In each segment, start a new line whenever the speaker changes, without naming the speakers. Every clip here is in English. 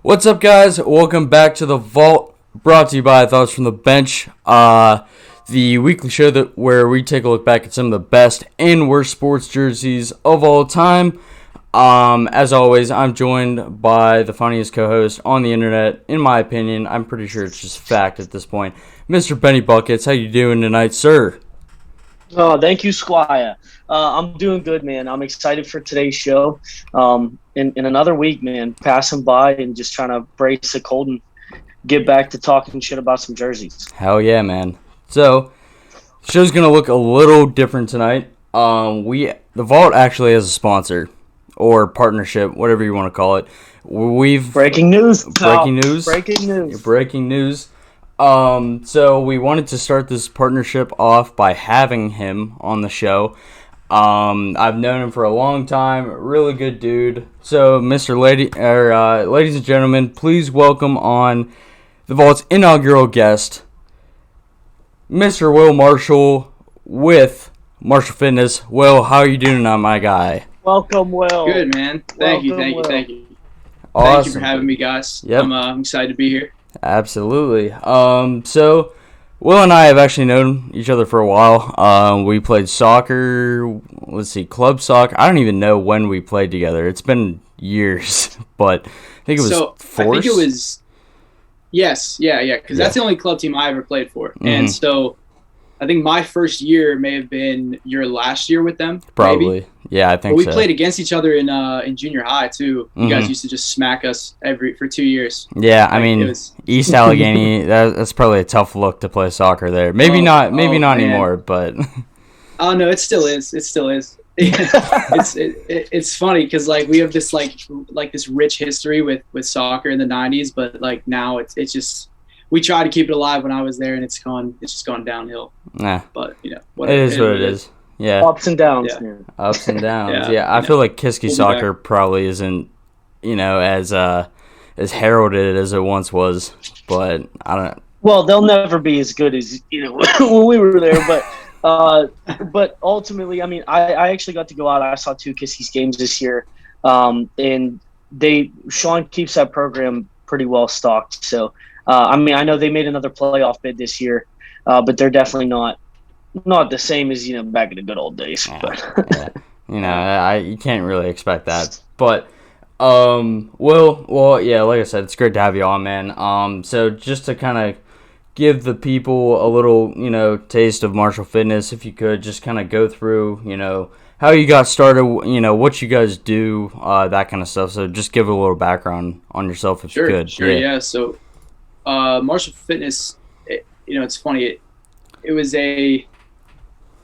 What's up, guys? Welcome back to the Vault, brought to you by Thoughts from the Bench, the weekly show where we take a look back at some of the best and worst sports jerseys of all time. As always, I'm joined by the funniest co-host on the internet, in my opinion. I'm pretty sure it's just fact at this point, Mr. Benny Buckets. How you doing tonight, sir?
Oh, thank you, Squire. I'm doing good, man. I'm excited for today's show. In another week, man, passing by and just trying to brace the cold and get back to talking shit about some jerseys.
Hell yeah, man. So, the show's gonna look a little different tonight. The Vault actually has a sponsor or partnership, whatever you want to call it.
Breaking news.
Breaking news.
Breaking news.
Breaking news. So we wanted to start this partnership off by having him on the show. I've known him for a long time, really good dude. So, ladies and gentlemen, please welcome on the Vault's inaugural guest, Mr. Will Marshall with Marshall Fitness. Will, how are you doing tonight, my guy?
Welcome, Will.
Good, man. Thank you.
Awesome.
Thank you for having me, guys.
Yep.
I'm excited to be here.
Absolutely. So Will and I have actually known each other for a while. We played soccer, club soccer. I don't even know when we played together. It's been years, but I think it was Force.
I think it was, yes, because that's the only club team I ever played for.
Mm-hmm.
And so I think my first year may have been your last year with them.
Probably.
Maybe.
Yeah, I think
but
so.
we played against each other in junior high, too. You guys used to just smack us for 2 years.
Yeah, I mean, East Allegheny, that's probably a tough look to play soccer there. Maybe not anymore, but...
Oh, no, it still is. It still is. It's funny because we have this this rich history with soccer in the 90s, but now it's just we tried to keep it alive when I was there, and it's just gone downhill.
Nah,
but
whatever. It is what it is. Yeah,
ups and downs.
Yeah.
Man.
Ups and downs. Yeah, I feel like Kiski soccer probably isn't as heralded as it once was, but I don't know.
Well, they'll never be as good as when we were there, but ultimately, I mean, I actually got to go out. I saw 2 Kiski's games this year, and Sean keeps that program pretty well stocked. So, I mean, I know they made another playoff bid this year, but they're definitely not the same as back in the good old days.
Yeah. You can't really expect that, but well, yeah, like I said, it's great to have you on, man. So just to kind of give the people a little, taste of Marshall Fitness, if you could just kind of go through, how you got started, what you guys do, that kind of stuff. So just give a little background on yourself if you could.
Sure, yeah. So Marshall Fitness, it's funny.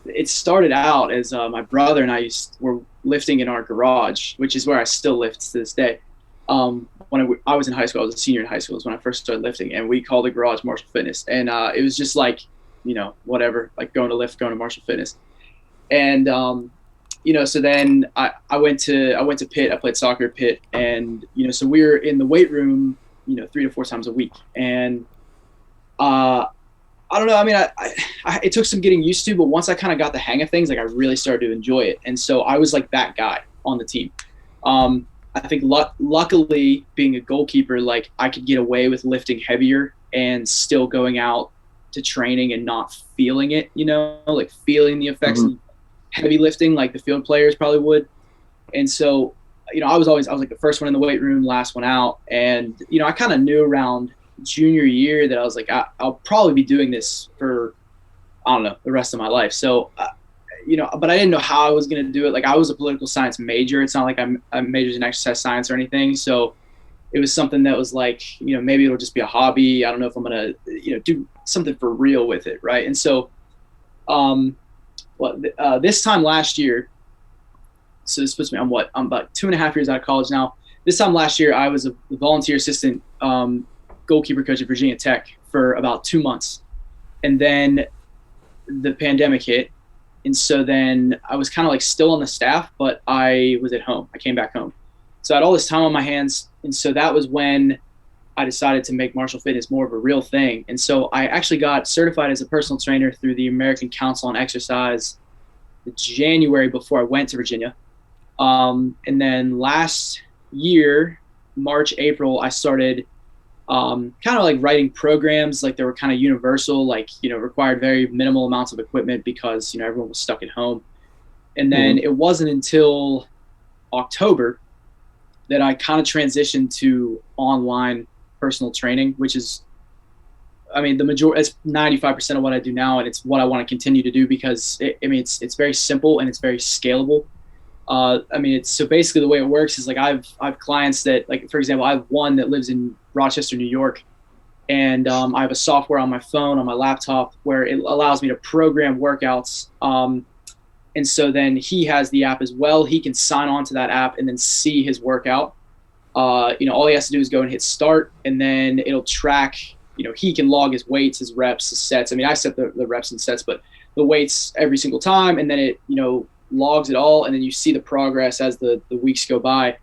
It started out as my brother and I were lifting in our garage, which is where I still lift to this day. When I was in high school, I was a senior in high school, is when I first started lifting, and we called the garage Marshall Fitness. And it was just whatever, going to Marshall Fitness. And so then I went to Pitt. I played soccer at Pitt, and so we were in the weight room 3 to 4 times a week. And I don't know. I mean, it took some getting used to, but once I kind of got the hang of things, I really started to enjoy it. And so I was that guy on the team. I think luckily being a goalkeeper, I could get away with lifting heavier and still going out to training and not feeling it, feeling the effects of heavy lifting like the field players probably would. And so, I was the first one in the weight room, last one out. And, I kind of knew around junior year that I was I'll probably be doing this for, I don't know, the rest of my life. So, but I didn't know how I was going to do it. I was a political science major. It's not like I majored in exercise science or anything. So it was something that was maybe it'll just be a hobby. I don't know if I'm going to, do something for real with it. Right. And so, this time last year, so this puts me on I'm about 2.5 years out of college now. This time last year, I was a volunteer assistant, goalkeeper coach at Virginia Tech for about 2 months. And then the pandemic hit. And so then I was kind of still on the staff, but I was at home. I came back home. So I had all this time on my hands. And so that was when I decided to make Marshall Fitness more of a real thing. And so I actually got certified as a personal trainer through the American Council on Exercise January before I went to Virginia. And then last year, March, April, I started kind of like writing programs, like they were kind of universal, like, required very minimal amounts of equipment because, everyone was stuck at home. And then it wasn't until October that I kind of transitioned to online personal training, which is, the majority, it's 95% of what I do now. And it's what I want to continue to do because it's very simple and it's very scalable. So basically the way it works is like I have clients that, like, for example, I have one that lives in Rochester, New York, and I have a software on my phone, on my laptop, where it allows me to program workouts. And so then he has the app as well. He can sign on to that app and then see his workout. All he has to do is go and hit start, and then it'll track, he can log his weights, his reps, his sets. I set the reps and sets, but the weights every single time, and then it, logs it all, and then you see the progress as the weeks go by.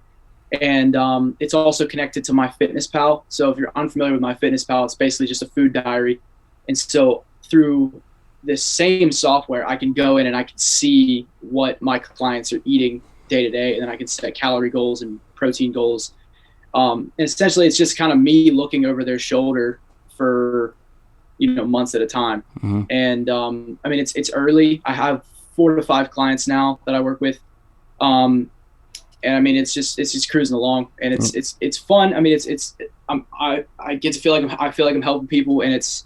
And it's also connected to MyFitnessPal. So if you're unfamiliar with MyFitnessPal, it's basically just a food diary. And so through this same software, I can go in and I can see what my clients are eating day to day, and then I can set calorie goals and protein goals. And essentially, it's just kind of me looking over their shoulder for months at a time. Mm-hmm. And it's early. I have 4 to 5 clients now that I work with. And it's just cruising along, and it's fun. I get to feel like I'm helping people, and it's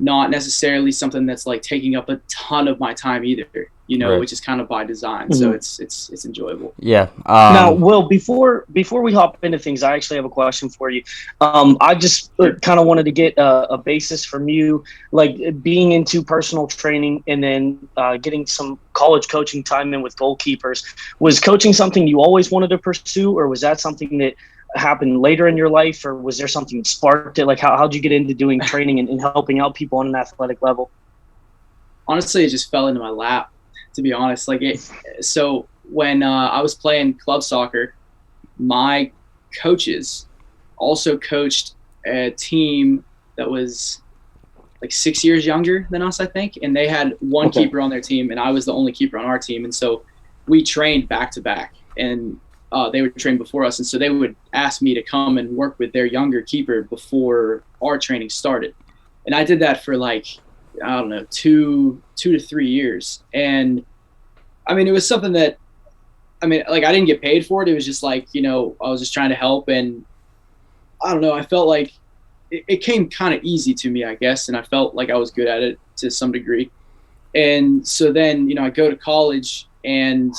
not necessarily something that's like taking up a ton of my time either, right. Which is kind of by design. Mm-hmm. So it's enjoyable.
Yeah.
Now, Will, before we hop into things, I actually have a question for you. I just kind of wanted to get a basis from you, like being into personal training and then getting some college coaching time in with goalkeepers. Was coaching something you always wanted to pursue, or was that something that happened later in your life, or was there something that sparked it? Like how'd you get into doing training and helping out people on an athletic level?
Honestly, it just fell into my lap, to be honest. So when I was playing club soccer, my coaches also coached a team that was like 6 years younger than us, I think. And they had one keeper on their team, and I was the only keeper on our team. And so we trained back to back, and they would train before us. And so they would ask me to come and work with their younger keeper before our training started. And I did that for 2 to 3 years. And it was something that, I didn't get paid for it. It was just I was just trying to help. And I don't know, I felt like it came kind of easy to me, I guess. And I felt like I was good at it to some degree. And so then, I go to college, and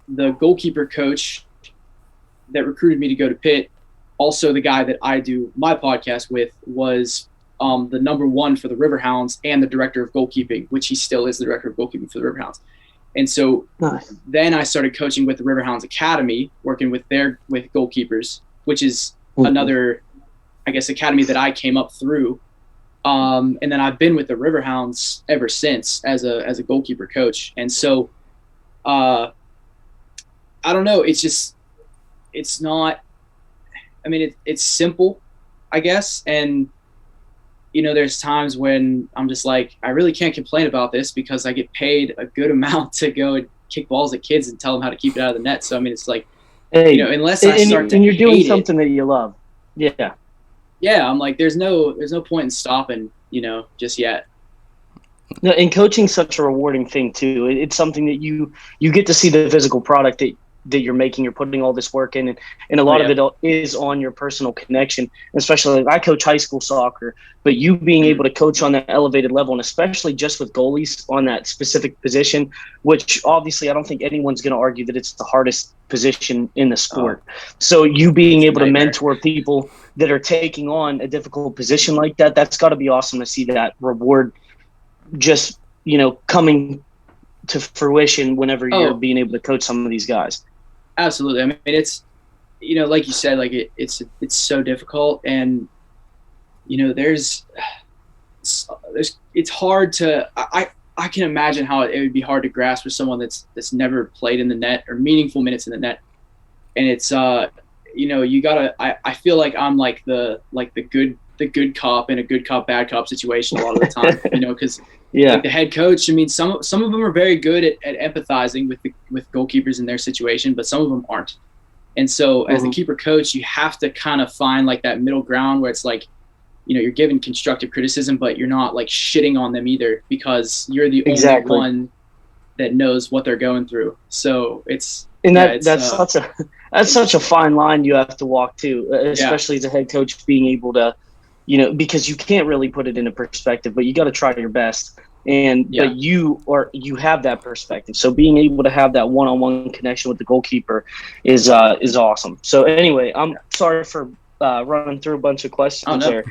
the goalkeeper coach that recruited me to go to Pitt, also the guy that I do my podcast with, was the number 1 for the Riverhounds and the director of goalkeeping, which he still is the director of goalkeeping for the Riverhounds. And so then I started coaching with the Riverhounds Academy, working with goalkeepers, which is another, I guess, academy that I came up through. And then I've been with the Riverhounds ever since as a goalkeeper coach. And so I don't know. It's not, it's simple, I guess. And, there's times when I'm just like, I really can't complain about this because I get paid a good amount to go and kick balls at kids and tell them how to keep it out of the net. So, it's like, unless I start to, and you're doing
something that you love. Yeah.
Yeah. I'm like, there's no point in stopping, just yet.
No, and coaching's such a rewarding thing too. It's something that you get to see the physical product that you're making. You're putting all this work in, and a lot of it is on your personal connection. Especially, I coach high school soccer, but you being able to coach on that elevated level, and especially just with goalies on that specific position, which obviously I don't think anyone's going to argue that it's the hardest position in the sport. So you being able to mentor people that are taking on a difficult position like that, that's got to be awesome to see that reward just, coming to fruition whenever you're being able to coach some of these guys.
Absolutely. It's, like you said, it's so difficult, and, it's hard to, I can imagine how it would be hard to grasp for someone that's never played in the net or meaningful minutes in the net. And it's, you gotta, I feel like I'm like the good cop in a good cop, bad cop situation a lot of the time, because the head coach, some of them are very good at empathizing with goalkeepers in their situation, but some of them aren't. And so as the keeper coach, you have to kind of find like that middle ground where it's like, you're giving constructive criticism, but you're not like shitting on them either, because you're the only one that knows what they're going through. So that's
such a fine line you have to walk too, especially as a head coach, being able to, because you can't really put it into perspective, but you got to try your best. But you have that perspective. So being able to have that one-on-one connection with the goalkeeper is awesome. So anyway, I'm sorry for running through a bunch of questions there.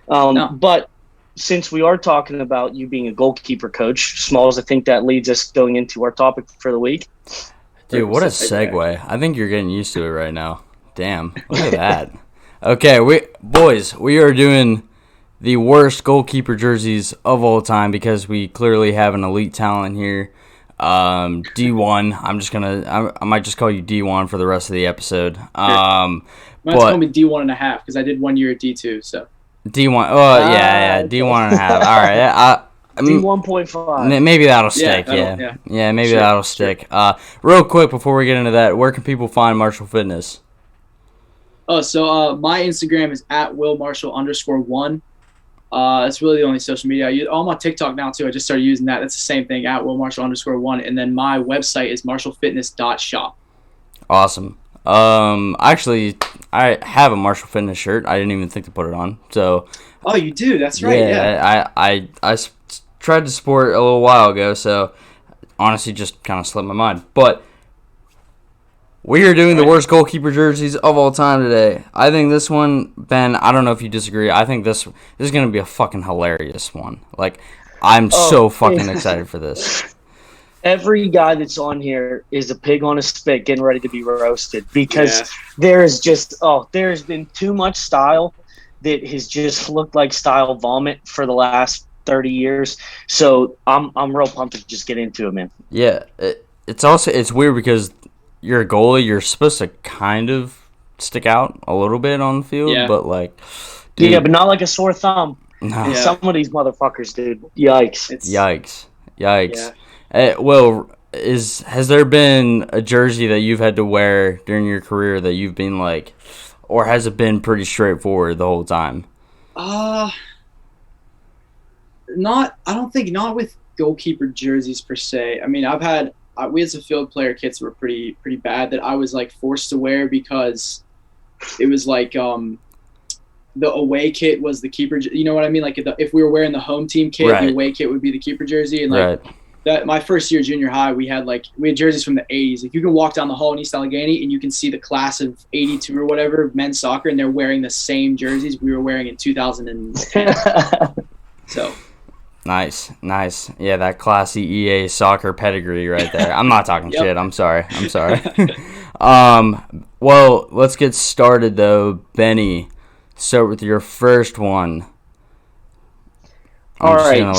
But since we are talking about you being a goalkeeper coach, Smalls, I think that leads us going into our topic for the week.
Dude, what a segue. I think you're getting used to it right now. Damn, look at that. Okay, we are doing the worst goalkeeper jerseys of all time because we clearly have an elite talent here. D1. I might just call you D1 for the rest of the episde.
Might call me D1 and a half because I did 1 year at D2, so.
D1. Oh, yeah, D1 and a half. All right.
D1.5.
Maybe that'll stick. Yeah, maybe that'll stick. Real quick before we get into that, where can people find Marshall Fitness?
Oh, so my Instagram is @willmarshall_1. It's really the only social media I use. I'm on TikTok now too. I just started using that. That's the same thing, @willmarshall_1. And then my website is marshallfitness.shop.
Awesome. Actually, I have a Marshall Fitness shirt. I didn't even think to put it on. So.
Oh, you do? That's right.
Yeah. I tried to support a little while ago. So, honestly, just kind of slipped my mind. But we are doing the worst goalkeeper jerseys of all time today. I think this one, Ben, I don't know if you disagree. I think this is going to be a fucking hilarious one. Like, I'm so fucking excited for this.
Every guy that's on here is a pig on a spit getting ready to be roasted because there's been too much style that has just looked like style vomit for the last 30 years. So I'm real pumped to just get into it, man.
Yeah, it's weird because you're a goalie, you're supposed to kind of stick out a little bit on the field, but like, dude,
but not like a sore thumb.
No.
Yeah. Some of these motherfuckers, dude. Yikes.
Yikes. Yeah. Has there been a jersey that you've had to wear during your career that you've been like, or has it been pretty straightforward the whole time?
I don't think not with goalkeeper jerseys per se. I mean, we had some field player kits that were pretty bad that I was like forced to wear because it was like the away kit was the keeper. You know what I mean? Like if we were wearing the home team kit, the away kit would be the keeper jersey. And like that, my first year junior high, we had jerseys from the 80s. Like you can walk down the hall in East Allegheny and you can see the class of 82 or whatever men's soccer, and they're wearing the same jerseys we were wearing in 2010. So.
Nice. Yeah, that classy EA soccer pedigree right there. I'm not talking shit. I'm sorry. Well, let's get started though. Benny, start with your first one.
All right.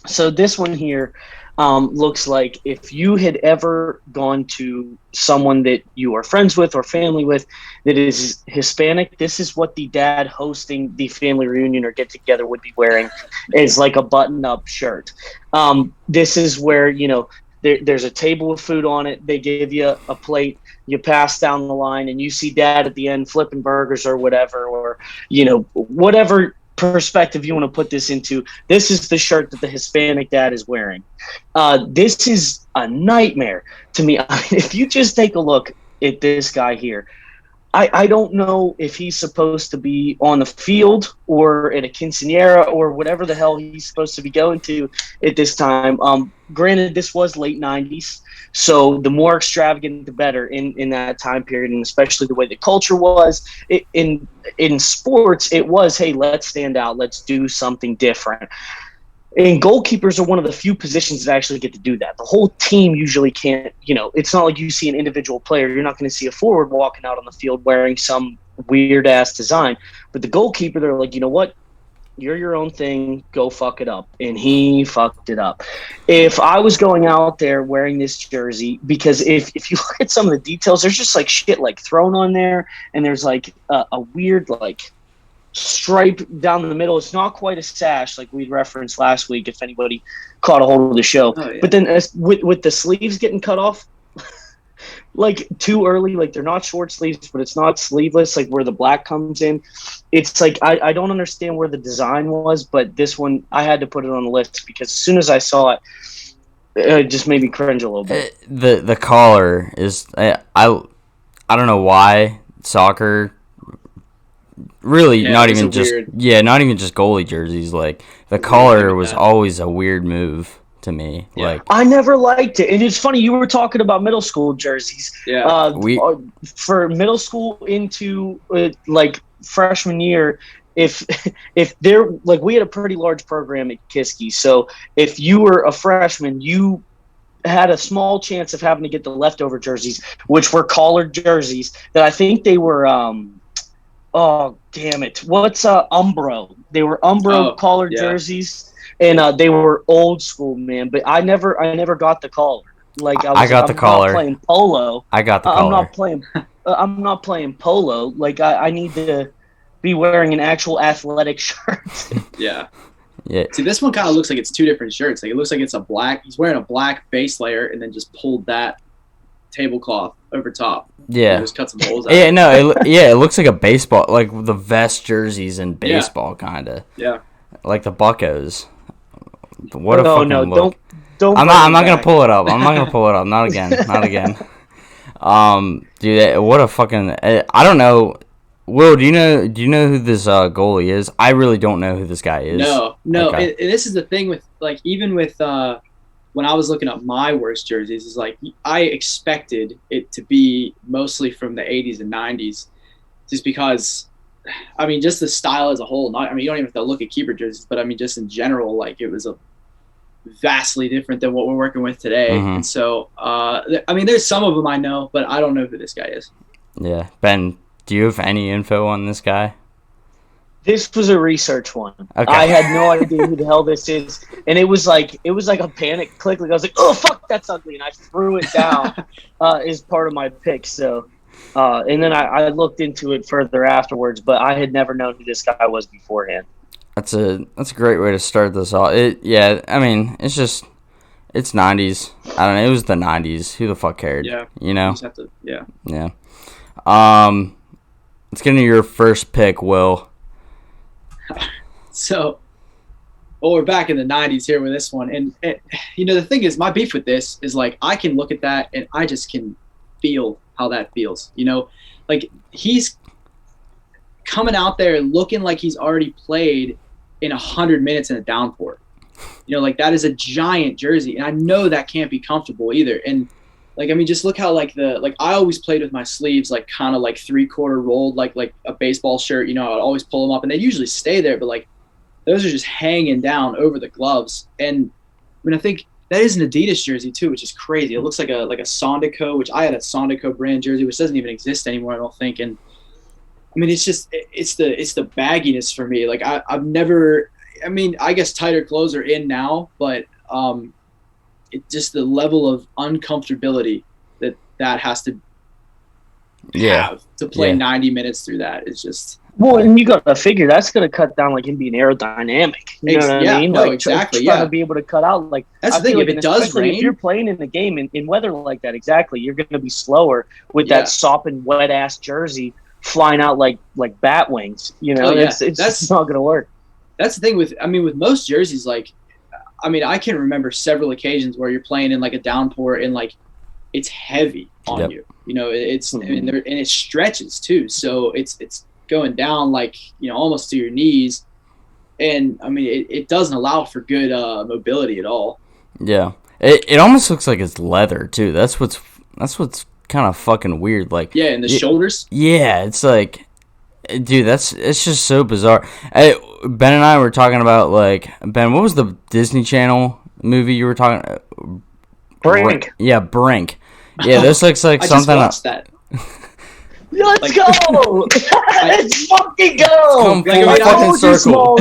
So this one here looks like if you had ever gone to someone that you are friends with or family with that is Hispanic, this is what the dad hosting the family reunion or get-together would be wearing is like a button-up shirt. This is where, there's a table with food on it. They give you a plate. You pass down the line, and you see dad at the end flipping burgers or whatever, or, whatever perspective you want to put this into. This is the shirt that the Hispanic dad is wearing. This is a nightmare to me. If you just take a look at this guy here, I don't know if he's supposed to be on the field or at a quinceanera or whatever the hell he's supposed to be going to at this time. Granted, this was late 90s, so the more extravagant, the better in that time period, and especially the way the culture was. In sports, it was, hey, let's stand out. Let's do something different. And goalkeepers are one of the few positions that actually get to do that. The whole team usually can't, it's not like you see an individual player. You're not going to see a forward walking out on the field wearing some weird-ass design. But the goalkeeper, they're like, you know what? You're your own thing. Go fuck it up. And he fucked it up. If I was going out there wearing this jersey, because if you look at some of the details, there's just like shit like thrown on there, and there's like a weird like stripe down the middle. It's not quite a sash like we referenced last week if anybody caught a hold of the show. But then with the sleeves getting cut off, like too early. Like they're not short sleeves, but it's not sleeveless. Like where the black comes in, it's like I don't understand where the design was, but this one I had to put it on the list because as soon as I saw it, it just made me cringe a little bit.
The collar is I don't know why soccer. Really, not even just not even just goalie jerseys. Like the collar was always a weird move to me. Yeah. Like
I never liked it, and it's funny you were talking about middle school jerseys.
Yeah,
for middle school into like freshman year. If they're like we had a pretty large program at Kiski, so if you were a freshman, you had a small chance of having to get the leftover jerseys, which were collared jerseys that I think they were. Oh damn it! What's Umbro? They were Umbro collared jerseys, and they were old school, man. But I never got the collar. Like
I got the collar.
I'm not playing polo.
I got the collar.
I'm not playing polo. Like I need to be wearing an actual athletic shirt.
Yeah. See, this one kind of looks like it's two different shirts. Like it looks like it's a black. He's wearing a black base layer and then just pulled that tablecloth over top.
Yeah.
Just cut some holes out.
Yeah, no, it looks like a baseball, like the vest jerseys in baseball, kind of.
Yeah. Like
the Buccos. What a fucking look.
Don't.
I'm not gonna pull it up. I'm not gonna pull it up. Not again. Not again. Dude, what a fucking. I don't know. Will, do you know who this goalie is? I really don't know who this guy is.
No.
Okay.
And this is the thing with like even with when I was looking up my worst jerseys, is like I expected it to be mostly from the 80s and 90s, just because, I mean, just the style as a whole. You don't even have to look at keeper jerseys, but I mean, just in general, like it was a vastly different than what we're working with today. Mm-hmm. And so, I mean, there's some of them I know, but I don't know who this guy is.
Yeah, Ben, do you have any info on this guy?
This was a research one.
Okay.
I had no idea who the hell this is, and it was like a panic click. Like I was like, "Oh fuck, that's ugly," and I threw it down as part of my pick. So, and then I looked into it further afterwards, but I had never known who this guy was beforehand.
That's a great way to start this off. I mean, it's 90s. I don't know. It was the 90s. Who the fuck cared?
Yeah.
You know.
You just have to, yeah.
Yeah. Let's get into your first pick, Will.
So, we're back in the 90s here with this one. And, the thing is, my beef with this is, like, I can look at that and I just can feel how that feels. Like, he's coming out there looking like he's already played in 100 minutes in a downpour. Like, that is a giant jersey. And I know that can't be comfortable either. And, like, I mean, just look how, like, I always played with my sleeves, like, kind of, like, 3/4 rolled, like a baseball shirt. I'd always pull them up, and they usually stay there. But, like, those are just hanging down over the gloves. And, I mean, I think that is an Adidas jersey, too, which is crazy. It looks like a Sondico, which I had a Sondico brand jersey, which doesn't even exist anymore, I don't think. And, I mean, it's just it's the bagginess for me. Like, I've never – I mean, I guess tighter clothes are in now, but it's just the level of uncomfortability that has to have to play 90 minutes through that is just –
well, and you got to figure that's going to cut down, like, him being aerodynamic. You know what I mean?
No,
like,
exactly,
trying to be able to cut out. Like,
that's the thing. If it does rain.
If you're playing in the game in weather like that, exactly, you're going to be slower with that sopping, wet-ass jersey flying out like bat wings. It's just not going to work.
That's the thing with most jerseys, like, I mean, I can remember several occasions where you're playing in, like, a downpour and, like, it's heavy on you. It's and it stretches too, so it's going down, like, almost to your knees, and I mean, it doesn't allow for good mobility at all.
Yeah, it almost looks like it's leather too. That's what's kind of fucking weird. Like,
yeah, and the shoulders.
Yeah, it's like, dude, it's just so bizarre. Ben and I were talking about, like, Ben, what was the Disney Channel movie you were talking?
Brink.
Yeah, Brink. Yeah, this looks like
I
something.
I just watched that.
Let's go! Let's fucking go!
Like, fucking circle.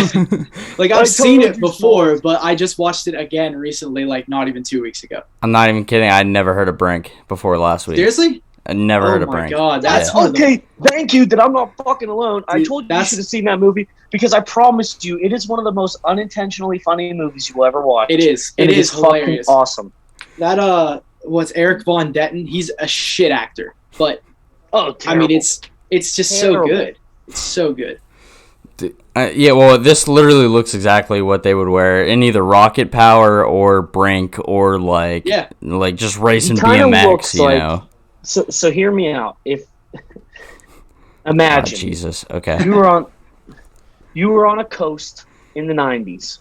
Like, I've seen it before, but I just watched it again recently, like, not even 2 weeks ago.
I'm not even kidding. I'd never heard of Brink before last week.
Seriously?
I never heard of Brink.
Oh my god,
that's okay. Thank you that I'm not fucking alone. I told you should have seen that movie because I promised you it is one of the most unintentionally funny movies you will ever watch.
It is.
It is
hilarious.
Fucking awesome.
That what's Eric Von Detten? He's a shit actor, but
terrible.
I mean, it's just
Terrible.
so good. It's so good.
Yeah, well, this literally looks exactly what they would wear in either Rocket Power or Brink or like just racing BMX,
looks
you
like,
know.
So hear me out. If imagine
Jesus, okay.
you were on a coast in the 90s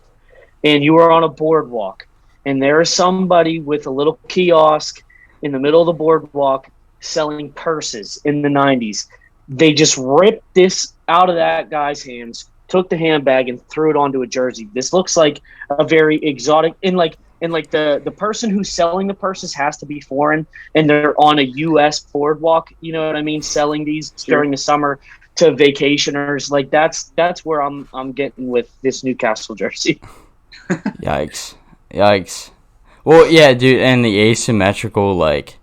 and you were on a boardwalk and there is somebody with a little kiosk in the middle of the boardwalk selling purses in the 90s. They just ripped this out of that guy's hands, took the handbag and threw it onto a jersey. This looks like a very exotic and the person who's selling the purses has to be foreign and they're on a US boardwalk, you know what I mean, selling these during the summer to vacationers. Like that's where I'm getting with this Newcastle jersey.
Yikes. Well, yeah, dude, and the asymmetrical, like,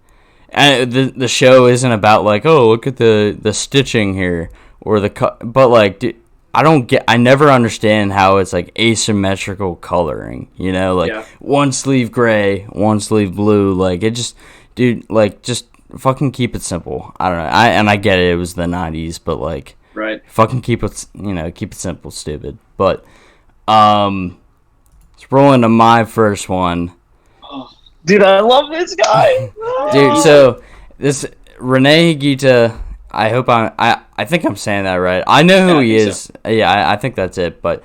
and the show isn't about like, oh, look at the stitching here or but like, dude, I never understand how it's like asymmetrical coloring, you know, like one sleeve gray, one sleeve blue, like it just, dude, like just fucking keep it simple. I don't know, I get it was the 90s, but like, fucking keep it simple, stupid. But let's roll into my first one.
Dude, I love this guy.
Dude, so this Rene Higuita, I hope I think I'm saying that right. I know who he is. So. Yeah, I think that's it. But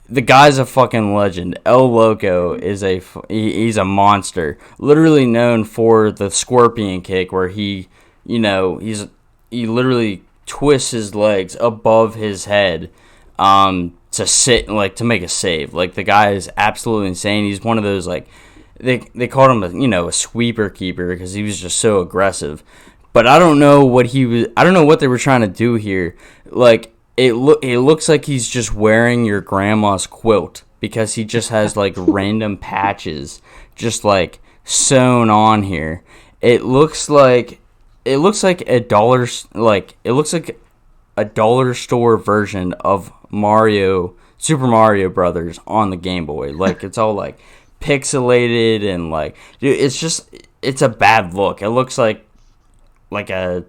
the guy's a fucking legend. El Loco is he's a monster. Literally known for the scorpion kick, where he literally twists his legs above his head, to to make a save. Like the guy is absolutely insane. He's one of those like. They called him a sweeper keeper because he was just so aggressive, but I don't know what they were trying to do here. Like it looks like he's just wearing your grandma's quilt because he just has like random patches just like sewn on here. It looks like a dollar store version of Super Mario Brothers on the Game Boy. Like it's all like pixelated and like, dude, it's a bad look. It looks like a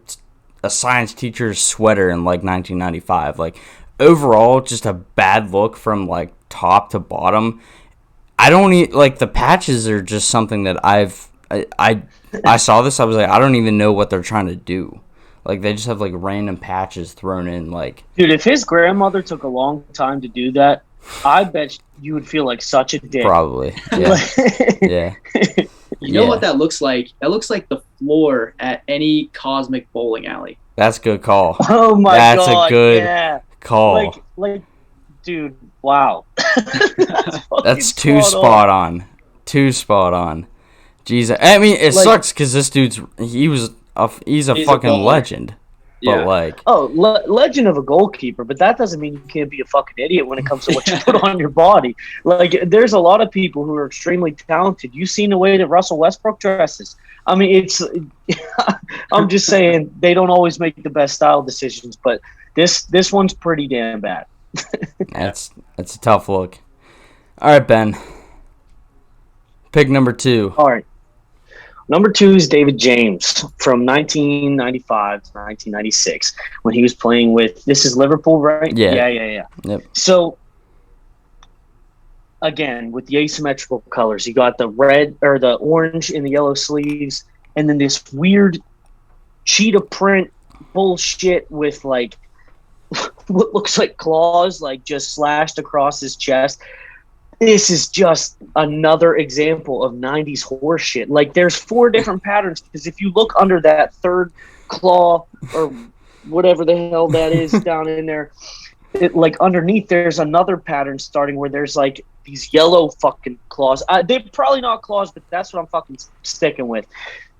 science teacher's sweater in like 1995. Like overall, just a bad look from like top to bottom. I don't like the patches are just something that I saw this. I was like, I don't even know what they're trying to do. Like they just have like random patches thrown in. Like,
dude, if his grandmother took a long time to do that, I bet you would feel like such a dick.
Probably. Yeah. Yeah.
You know what that looks like? That looks like the floor at any cosmic bowling alley.
That's a good call.
Oh my god.
That's a good call.
Like, dude, wow.
That's too spot on. Too spot on. Jesus. I mean, it sucks because this dude's he's a fucking legend. But
legend of a goalkeeper, but that doesn't mean you can't be a fucking idiot when it comes to what you put on your body. Like, there's a lot of people who are extremely talented. You've seen the way that Russell Westbrook dresses. I mean, I'm just saying they don't always make the best style decisions, but this one's pretty damn bad.
That's a tough look. All right, Ben. Pick number 2.
All right. Number 2 is David James from 1995 to 1996 when he was playing with, this is Liverpool, right?
Yeah. Yep.
So, again, with the asymmetrical colors, you got the red or the orange and the yellow sleeves, and then this weird cheetah print bullshit with like what looks like claws, like just slashed across his chest. This is just another example of 90s horse shit. Like, there's 4 different patterns, because if you look under that third claw or whatever the hell that is down in there, like underneath there's another pattern starting where there's like these yellow fucking claws. They're probably not claws, but that's what I'm fucking sticking with.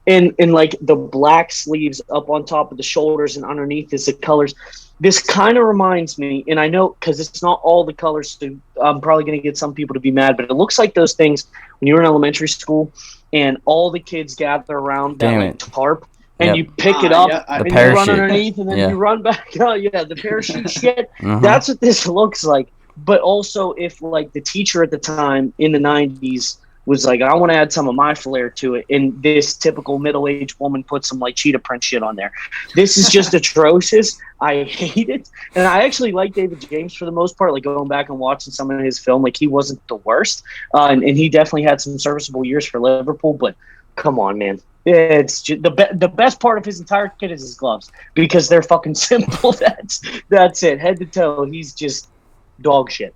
And like the black sleeves up on top of the shoulders and underneath is the colors. This kind of reminds me, and I know because it's not all the colors, so I'm probably going to get some people to be mad, but it looks like those things when you were in elementary school and all the kids gather around that tarp and you pick it up and you run underneath and then you run back. Oh, yeah, the parachute shit. That's what this looks like. But also if like the teacher at the time in the 90s was like, I want to add some of my flair to it. And this typical middle-aged woman put some like cheetah print shit on there. This is just atrocious. I hate it. And I actually like David James for the most part, like going back and watching some of his film, like he wasn't the worst. And he definitely had some serviceable years for Liverpool, but come on, man. It's just the best part of his entire kit is his gloves because they're fucking simple. That's it. Head to toe, he's just dog shit.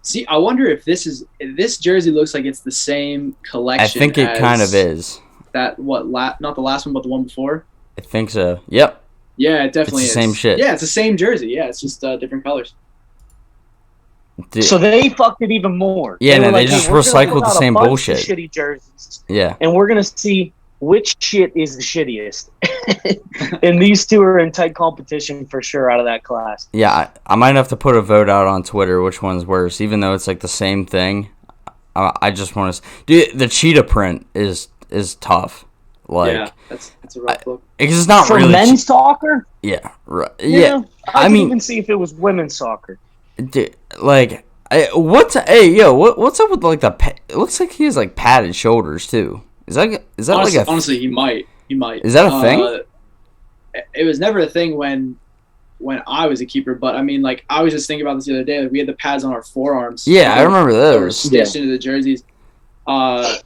See, I wonder if this jersey looks like it's the same collection.
I think it kind of is.
That not the last one, but the one before.
I think so. Yep.
Yeah, it definitely
it's the
is.
same shit.
Yeah, it's the same jersey. Yeah, it's just different colors.
So they fucked it even more.
Yeah, they just recycled the same bullshit.
Shitty jerseys.
Yeah.
And we're gonna see which shit is the shittiest. And these two are in tight competition for sure out of that class.
Yeah, I might have to put a vote out on Twitter which one's worse, even though it's like the same thing. I just want to... Dude, the cheetah print is tough. Like,
yeah, that's a rough look.
Because it's not
for
really...
men's soccer?
Yeah, right. Yeah.
I mean, even see if it was women's soccer.
Dude, like... what's up with like the... It looks like he has like padded shoulders too. Is that
honestly,
like a...
Honestly, he might. Is
that a thing?
It was never a thing when I was a keeper, but I mean, like, I was just thinking about this the other day. Like, we had the pads on our forearms.
Yeah, I remember those.
That were stitched into the jerseys. I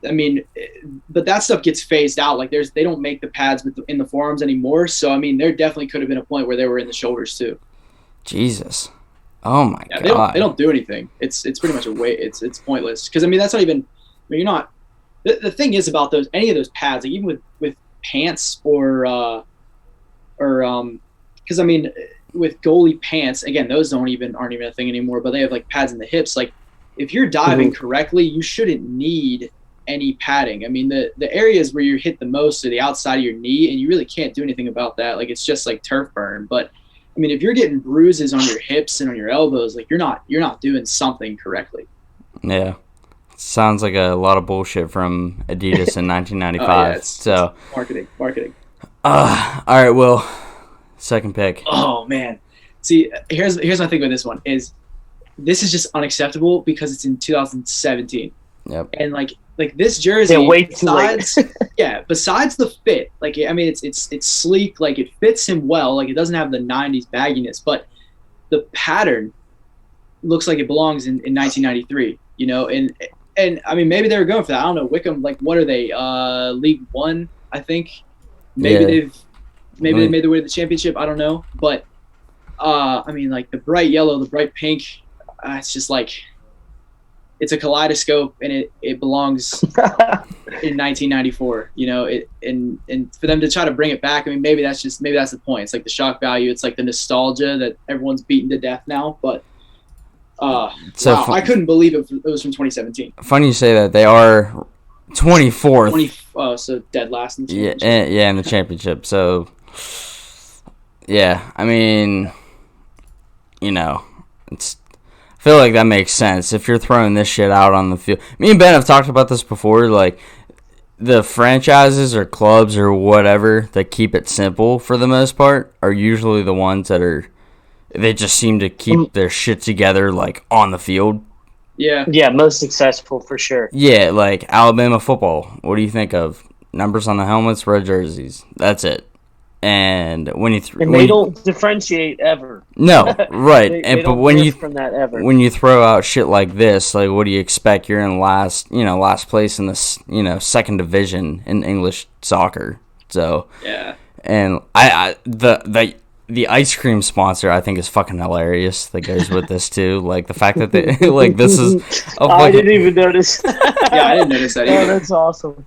mean, but that stuff gets phased out. Like, they don't make the pads in the forearms anymore. So, I mean, there definitely could have been a point where they were in the shoulders too.
Jesus. Oh my god.
They don't do anything. It's pretty much a waste. It's pointless. Because I mean, that's not even. I mean, you're not. The thing is about any of those pads, like even with pants or because I mean, with goalie pants, again, those aren't even a thing anymore. But they have like pads in the hips. Like, if you're diving correctly, you shouldn't need any padding. I mean, the areas where you hit the most are the outside of your knee, and you really can't do anything about that. Like, it's just like turf burn. But I mean, if you're getting bruises on your hips and on your elbows, like you're not doing something correctly.
Yeah. Sounds like a lot of bullshit from Adidas in 1995.
It's marketing.
All right, Will. Second pick.
Oh man. See, here's my thing with this one is this is just unacceptable because it's in 2017.
Yep.
And like this jersey, besides the fit, like I mean it's sleek, like it fits him well, like it doesn't have the 90s bagginess, but the pattern looks like it belongs in 1993, you know, and I mean maybe they were going for that. I don't know. Wickham, like what are they? League One, I think. Maybe they made their way to the championship. I don't know, but I mean like the bright yellow, the bright pink, it's just like. It's a kaleidoscope, and it belongs in 1994. You know, and for them to try to bring it back, I mean, maybe that's the point. It's like the shock value. It's like the nostalgia that everyone's beaten to death now. But I couldn't believe it was from 2017.
Funny you say that. They are 24th.
So dead last in the championship.
Yeah, in the championship. So, yeah, I mean, you know, I feel like that makes sense if you're throwing this shit out on the field. Me and Ben have talked about this before. Like, the franchises or clubs or whatever that keep it simple for the most part are usually the ones that they just seem to keep their shit together, like, on the field.
Yeah.
Yeah, most successful for sure.
Yeah, like Alabama football. What do you think of? Numbers on the helmets, red jerseys. That's it. And when you
they don't differentiate ever.
No, right.
But when
you throw out shit like this, like what do you expect? You're in last place in this, second division in English soccer. So
yeah.
And the ice cream sponsor I think is fucking hilarious. That goes with this too. Like the fact that they like this is.
I didn't even notice.
Yeah, I didn't notice that either.
Oh, that's awesome.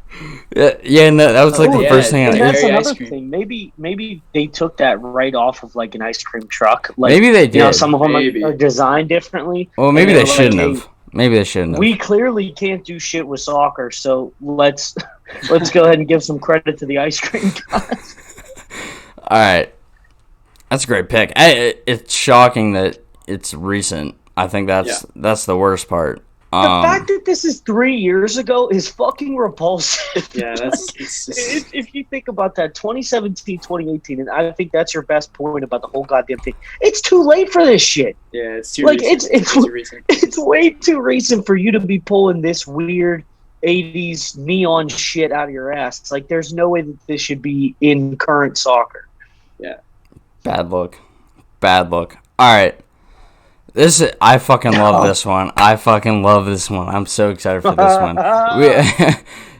Yeah, no, that was like the first thing.
That's another thing. Maybe they took that right off of like an ice cream truck. Like,
maybe they did.
Some of them are designed differently.
Well, maybe they shouldn't have. Maybe they shouldn't have.
We clearly can't do shit with soccer, so let's go ahead and give some credit to the ice cream guys.
All right. That's a great pick. It's shocking that it's recent. I think that's the worst part.
The fact that this is 3 years ago is fucking repulsive.
Yeah,
if you think about that, 2017, 2018, and I think that's your best point about the whole goddamn thing. It's too late for this shit.
Yeah, it's too recent.
It's way too recent for you to be pulling this weird 80s neon shit out of your ass. It's like, there's no way that this should be in current soccer.
Yeah.
Bad look. All right. I fucking love this one. I'm so excited for this one.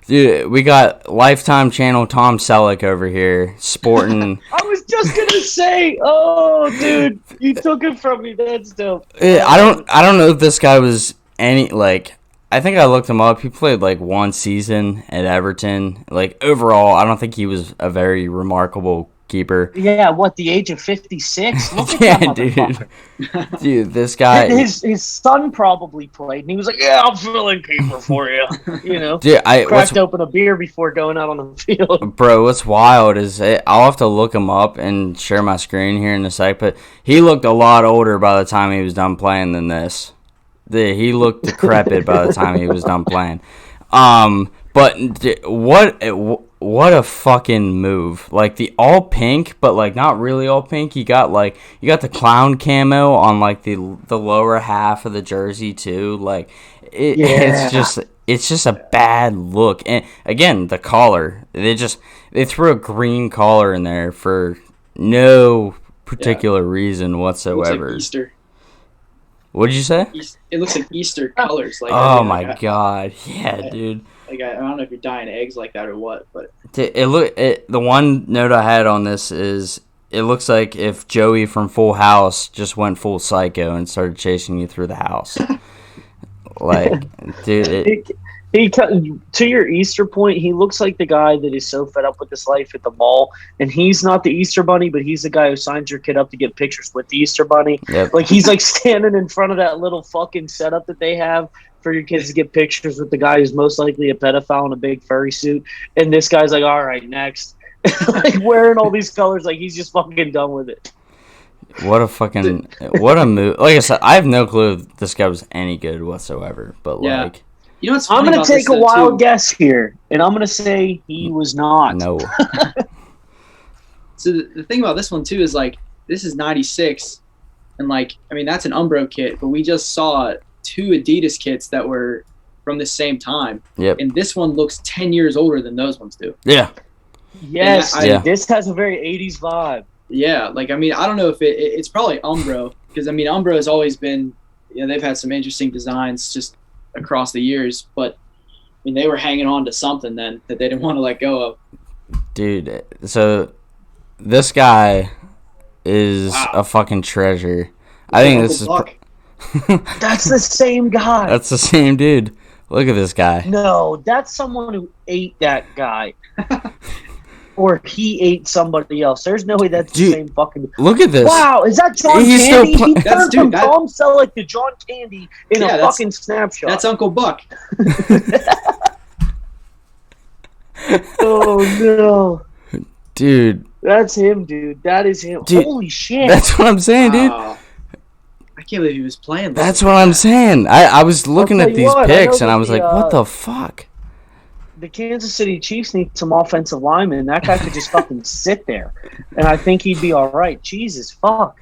Dude, we got Lifetime Channel Tom Selleck over here sporting.
I was just gonna say, oh, dude, you took it from me. That's dope.
I don't know if this guy was any like. I think I looked him up. He played like one season at Everton. Like overall, I don't think he was a very remarkable keeper.
Yeah, what, the age of 56? Look at
Yeah,
that
dude.
motherfucker.
Dude, this guy.
His son probably played, and he was like, "Yeah, I'm filling keeper for you." You know,
Dude,
cracked open a beer before going out on the field.
Bro, what's wild is I'll have to look him up and share my screen here in a sec, but he looked a lot older by the time he was done playing than this. He looked decrepit by the time he was done playing. But what a fucking move! Like the all pink, but like not really all pink. You got the clown camo on like the lower half of the jersey too. Like it's just a bad look. And again, the collar. They threw a green collar in there for no particular reason whatsoever.
It looks like Easter.
What did you say?
It looks like Easter colors. Like,
oh my god, yeah, dude.
Like I don't know if you're dyeing eggs like that or what, but
The one note I had on this is it looks like if Joey from Full House just went full psycho and started chasing you through the house. Like, dude,
to your Easter point, he looks like the guy that is so fed up with his life at the mall, and he's not the Easter Bunny, but he's the guy who signs your kid up to get pictures with the Easter Bunny.
Yep.
Like, he's like standing in front of that little fucking setup that they have for your kids to get pictures with the guy who's most likely a pedophile in a big furry suit, and this guy's like, all right, next. Like, wearing all these colors, like he's just fucking done with it.
what a move. Like I said, I have no clue if this guy was any good whatsoever, but
yeah.
like,
you know what's
I'm
funny
going
about
to take
this,
a
though,
wild
too?
guess here, and I'm going to say he was not.
no.
So the thing about this one too is like this is 96, and like I mean that's an Umbro kit, but we just saw 2 Adidas kits that were from the same time.
Yep.
And this one looks 10 years older than those ones do.
Yeah.
Yes,
Yeah.
this has a very 80s vibe.
Yeah, like I mean I don't know if it's probably Umbro, because I mean Umbro has always been, you know, they've had some interesting designs just across the years, but I mean they were hanging on to something then that they didn't want to let go of.
Dude, so this guy is a fucking treasure. I think this is
That's the same guy.
that's the same dude. Look at this guy.
No, that's someone who ate that guy. Or he ate somebody else. There's no way that's
Dude,
the same fucking.
Look at this.
Wow, is that John
He's still
Candy? He
That's-
turned
dude,
from
that-
Tom Selleck to John Candy in
Yeah,
a
that's-
fucking snapshot.
That's Uncle Buck.
Oh no,
Dude,
that's him, dude. That is him.
Dude,
Holy shit!
that's what I'm saying, dude.
Wow. I can't believe he was playing.
That's what I'm saying. I was looking
tell
at
you
these
what, I
pics
know
and I
that
was
the,
like, what the fuck?
The Kansas City Chiefs need some offensive linemen. That guy could just fucking sit there, and I think he'd be all right. Jesus fuck.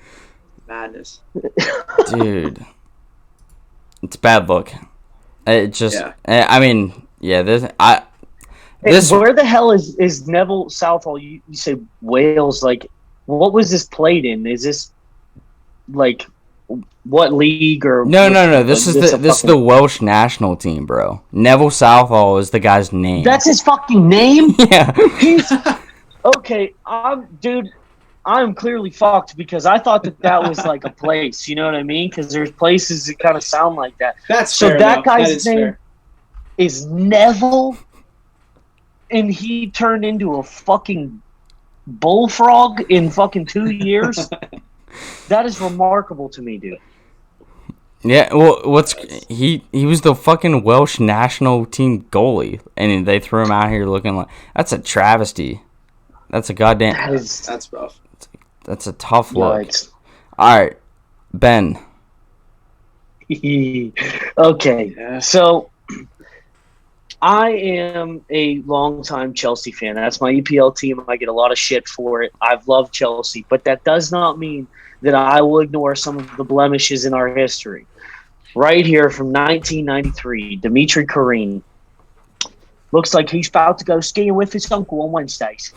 Madness.
Dude. It's bad look. It just,
Yeah.
I mean, yeah,
Hey, where the hell is Neville Southall? You say Wales, like, what was this played in? Is this, like, what league or...
No. This is the Welsh national team, bro. Neville Southall is the guy's name.
That's his fucking name?
Yeah.
He's... Okay, I'm clearly fucked because I thought that was, like, a place, you know what I mean? Because there's places that kind of sound like that.
That's
So
fair,
that
though.
guy's
That is
name
fair.
is Neville, and he turned into a fucking bullfrog in fucking 2 years? That is remarkable to me, dude.
Yeah, well, he was the fucking Welsh national team goalie, and they threw him out here looking like that's a travesty. That's a goddamn.
That's rough.
That's a tough look.
Yikes.
All right, Ben.
Okay,
Yeah.
so I am a longtime Chelsea fan. That's my EPL team. I get a lot of shit for it. I've loved Chelsea, but that does not mean that I will ignore some of the blemishes in our history. Right here from 1993, Dimitri Karin. Looks like he's about to go skiing with his uncle on Wednesdays.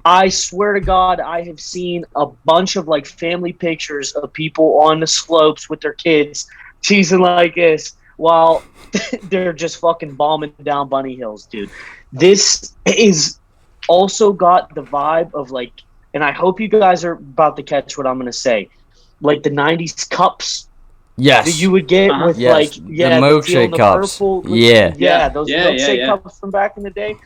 I swear to God, I have seen a bunch of like family pictures of people on the slopes with their kids cheesing like this while they're just fucking bombing down bunny hills, dude. This is also got the vibe of like, and I hope you guys are about to catch what I'm going to say, like the 90s cups that
Yes.
you would get with
Yes.
like,
The
the teal and
milkshake
the
cups.
purple.
Yeah.
Those
Yeah,
milkshake cups from back in the day.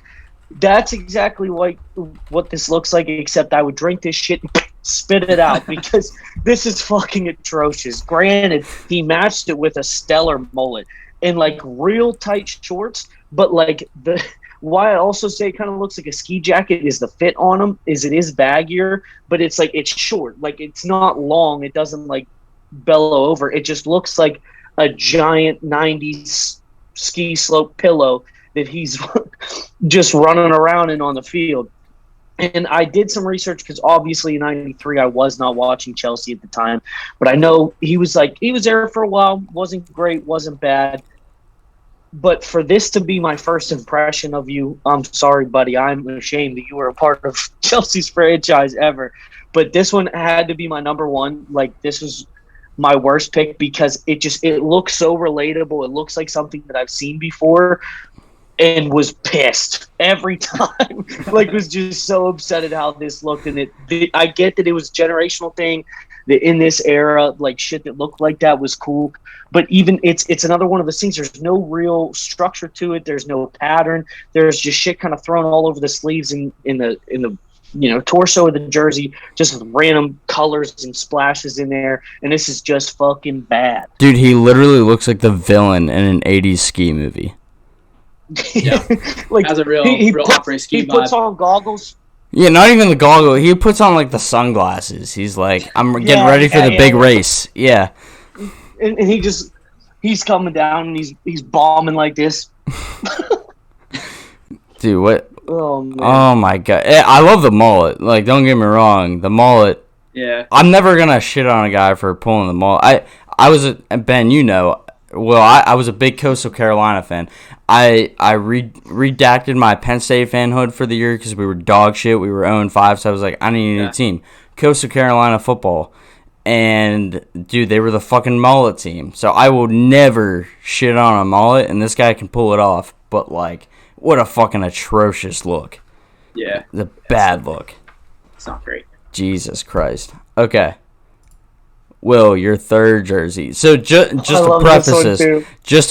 That's exactly what this looks like, except I would drink this shit and spit it out because this is fucking atrocious. Granted, he matched it with a stellar mullet and like real tight shorts, but like the why I also say it kind of looks like a ski jacket is the fit on him is it is baggier, but it's like it's short, like it's not long. It doesn't like bellow over. It just looks like a giant 90s ski slope pillow that he's just running around in on the field. And I did some research because obviously in '93 I was not watching Chelsea at the time, but I know he was there for a while, wasn't great, wasn't bad. But for this to be my first impression of you, I'm sorry, buddy. I'm ashamed that you were a part of Chelsea's franchise ever. But this one had to be my number one. Like this was my worst pick because it looks so relatable. It looks like something that I've seen before and was pissed every time. Like was just so upset at how this looked. And I get that it was a generational thing. That in this era, like shit that looked like that was cool. But even it's another one of those things. There's no real structure to it. There's no pattern. There's just shit kind of thrown all over the sleeves in the torso of the jersey, just random colors and splashes in there. And this is just fucking bad.
Dude, he literally looks like the villain in an 80s ski movie.
Yeah,
like
has a real opera ski
He puts on goggles.
Yeah, not even the goggle. He puts on like the sunglasses. He's like, I'm getting ready for the big race. Yeah.
And he's coming down and he's bombing like this.
Dude, what?
Oh man.
Oh my god. I love the mullet. Like, don't get me wrong. The mullet.
Yeah.
I'm never gonna shit on a guy for pulling the mullet. I was Ben, I was a big Coastal Carolina fan. I redacted my Penn State fanhood for the year because we were dog shit. We were 0-5, so I was like, I need a new team. Coastal Carolina football. And, dude, they were the fucking mullet team. So I will never shit on a mullet, and this guy can pull it off. But, like, what a fucking atrocious look.
Yeah.
The bad look.
It's not great.
Jesus Christ. Okay. Will, your third jersey. So just to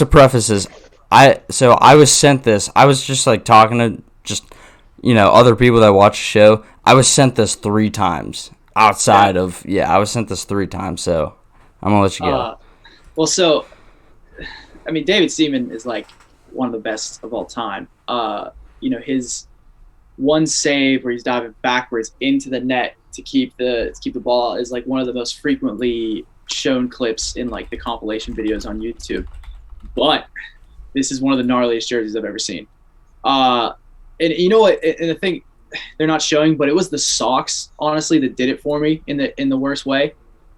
preface this, I was sent this. I was just like talking to other people that watch the show. I was sent this 3 times outside of I was sent this 3 times. So I'm gonna let you go.
Well, so I mean, David Seaman is like one of the best of all time. His one save where he's diving backwards into the net to keep the ball is like one of the most frequently shown clips in like the compilation videos on YouTube. But this is one of the gnarliest jerseys I've ever seen. And you know what? And the thing they're not showing, but it was the socks, honestly, that did it for me in the worst way,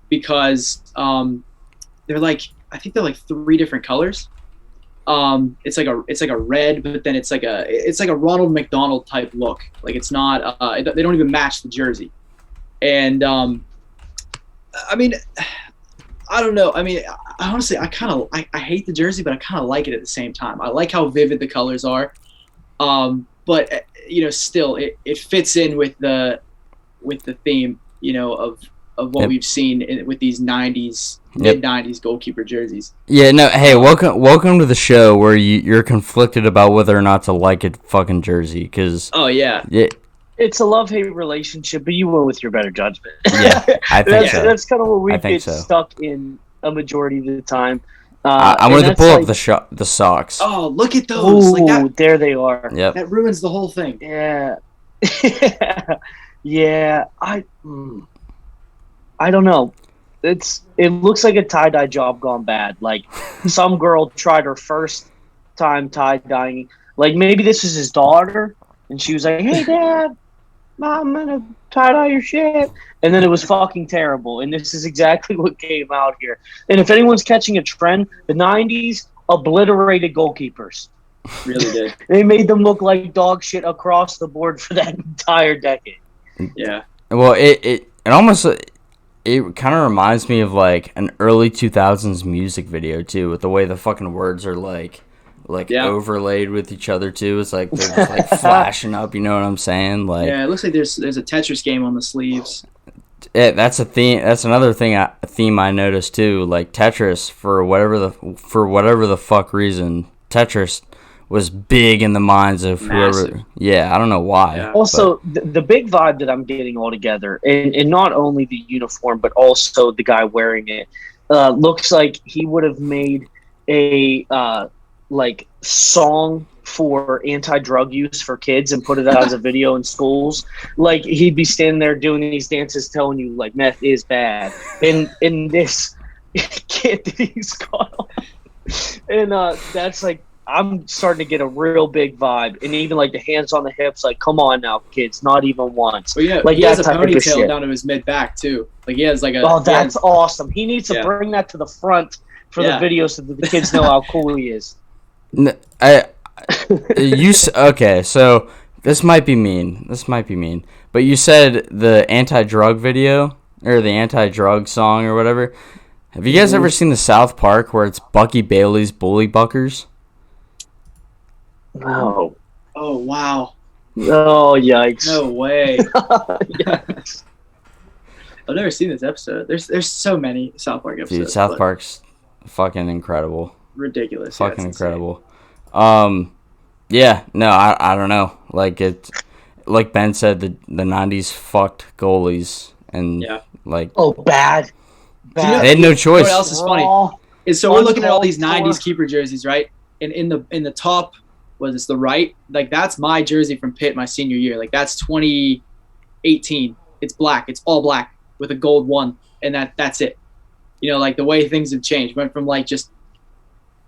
because they're like, I think they're like 3 different colors. It's like a red, but then it's like a Ronald McDonald type look. Like it's not. They don't even match the jersey. And I mean, I don't know. I mean, honestly, I hate the jersey, but I kind of like it at the same time. I like how vivid the colors are. But still, it fits in with the theme, of what we've seen with these mid-90s goalkeeper jerseys.
Yeah, no, hey, welcome to the show where you're conflicted about whether or not to like a fucking jersey, because
it's a love-hate relationship, but you went with your better judgment.
Yeah, I think so.
That's kind of what we get stuck in a majority of the time.
I wanted to pull up the socks.
Oh, look at those!
Ooh,
like that,
there they are.
Yep.
That ruins the whole thing.
Yeah. Yeah. I don't know. it looks like a tie-dye job gone bad. Like some girl tried her first time tie-dyeing. Like maybe this was his daughter, and she was like, "Hey, Dad, I'm gonna tie-dye your shit," and then it was fucking terrible. And this is exactly what came out here. And if anyone's catching a trend, the '90s obliterated goalkeepers.
Really did.
They made them look like dog shit across the board for that entire decade.
Yeah.
Well, it almost it kind of reminds me of like an early 2000s music video too, with the way the fucking words are like overlaid with each other too. It's like they're just like flashing up. You know what I'm saying? Like,
yeah, it looks like there's a Tetris game on the sleeves.
That's a theme. That's another theme I noticed too. Like Tetris, for whatever the fuck reason, Tetris was big in the minds of
Massive.
whoever. Yeah, I don't know why.
Yeah. Also, the big vibe that I'm getting altogether, and not only the uniform, but also the guy wearing it, looks like he would have made a song for anti-drug use for kids and put it out as a video in schools. Like he'd be standing there doing these dances, telling you like meth is bad, and this kid that he's caught on. And that's like, I'm starting to get a real big vibe, and even like the hands on the hips, like, come on now, kids, not even once.
Well, yeah,
like
he has a
type of
ponytail
shit.
down to his mid back too. Like he has like a.
Oh, that's awesome. He needs to bring that to the front for the video so that the kids know how cool he is.
Okay, so this might be mean, but you said the anti-drug video or the anti-drug song or whatever. Have you guys ever seen the South Park where it's Bucky Bailey's Bully Buckers?
No.
Oh wow.
Oh yikes.
No way.
Yikes.
I've never seen this episode. There's so many South Park episodes.
Dude, South Park's fucking incredible.
Ridiculous.
Fucking incredible. Yeah, no, I don't know. Like like Ben said, the 90s fucked goalies and like
bad.
You know,
they had no choice.
What else is funny? Is so we're looking at all these 90s keeper jerseys, right? And in the top, what is the right? Like that's my jersey from Pitt my senior year. Like that's 2018. It's black. It's all black with a gold one, and that's it. You know, like the way things have changed. Went from like just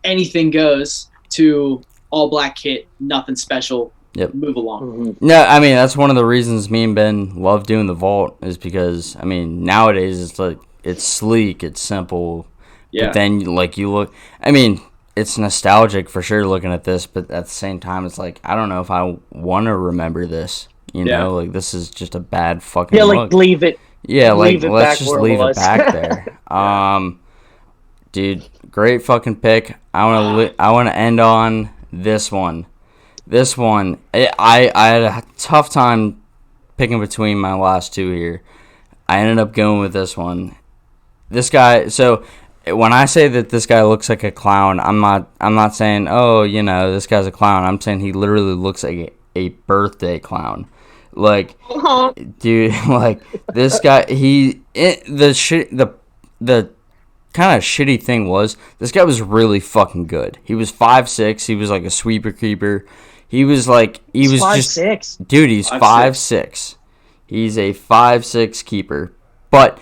anything goes to all black kit, nothing special.
Yep.
Move along.
Mm-hmm.
No, I mean that's one of the reasons me and Ben love doing the vault is because I mean nowadays it's like it's sleek, it's simple.
Yeah.
But then like you look, I mean it's nostalgic for sure looking at this, but at the same time it's like I don't know if I want to remember this. You know, like this is just a bad fucking look.
Like leave it.
Yeah, like
leave
let's just leave it back
there.
Dude, great fucking pick. I want to end on this one. This one, I had a tough time picking between my last two here. I ended up going with this one. This guy. So when I say that this guy looks like a clown, I'm not saying this guy's a clown. I'm saying he literally looks like a birthday clown. Like, dude, like this guy. The kind of shitty thing was this guy was really fucking good. He was 5'6". He was like a sweeper keeper. He was
5'6".
Dude, he's 5'6". He's a 5'6" keeper. But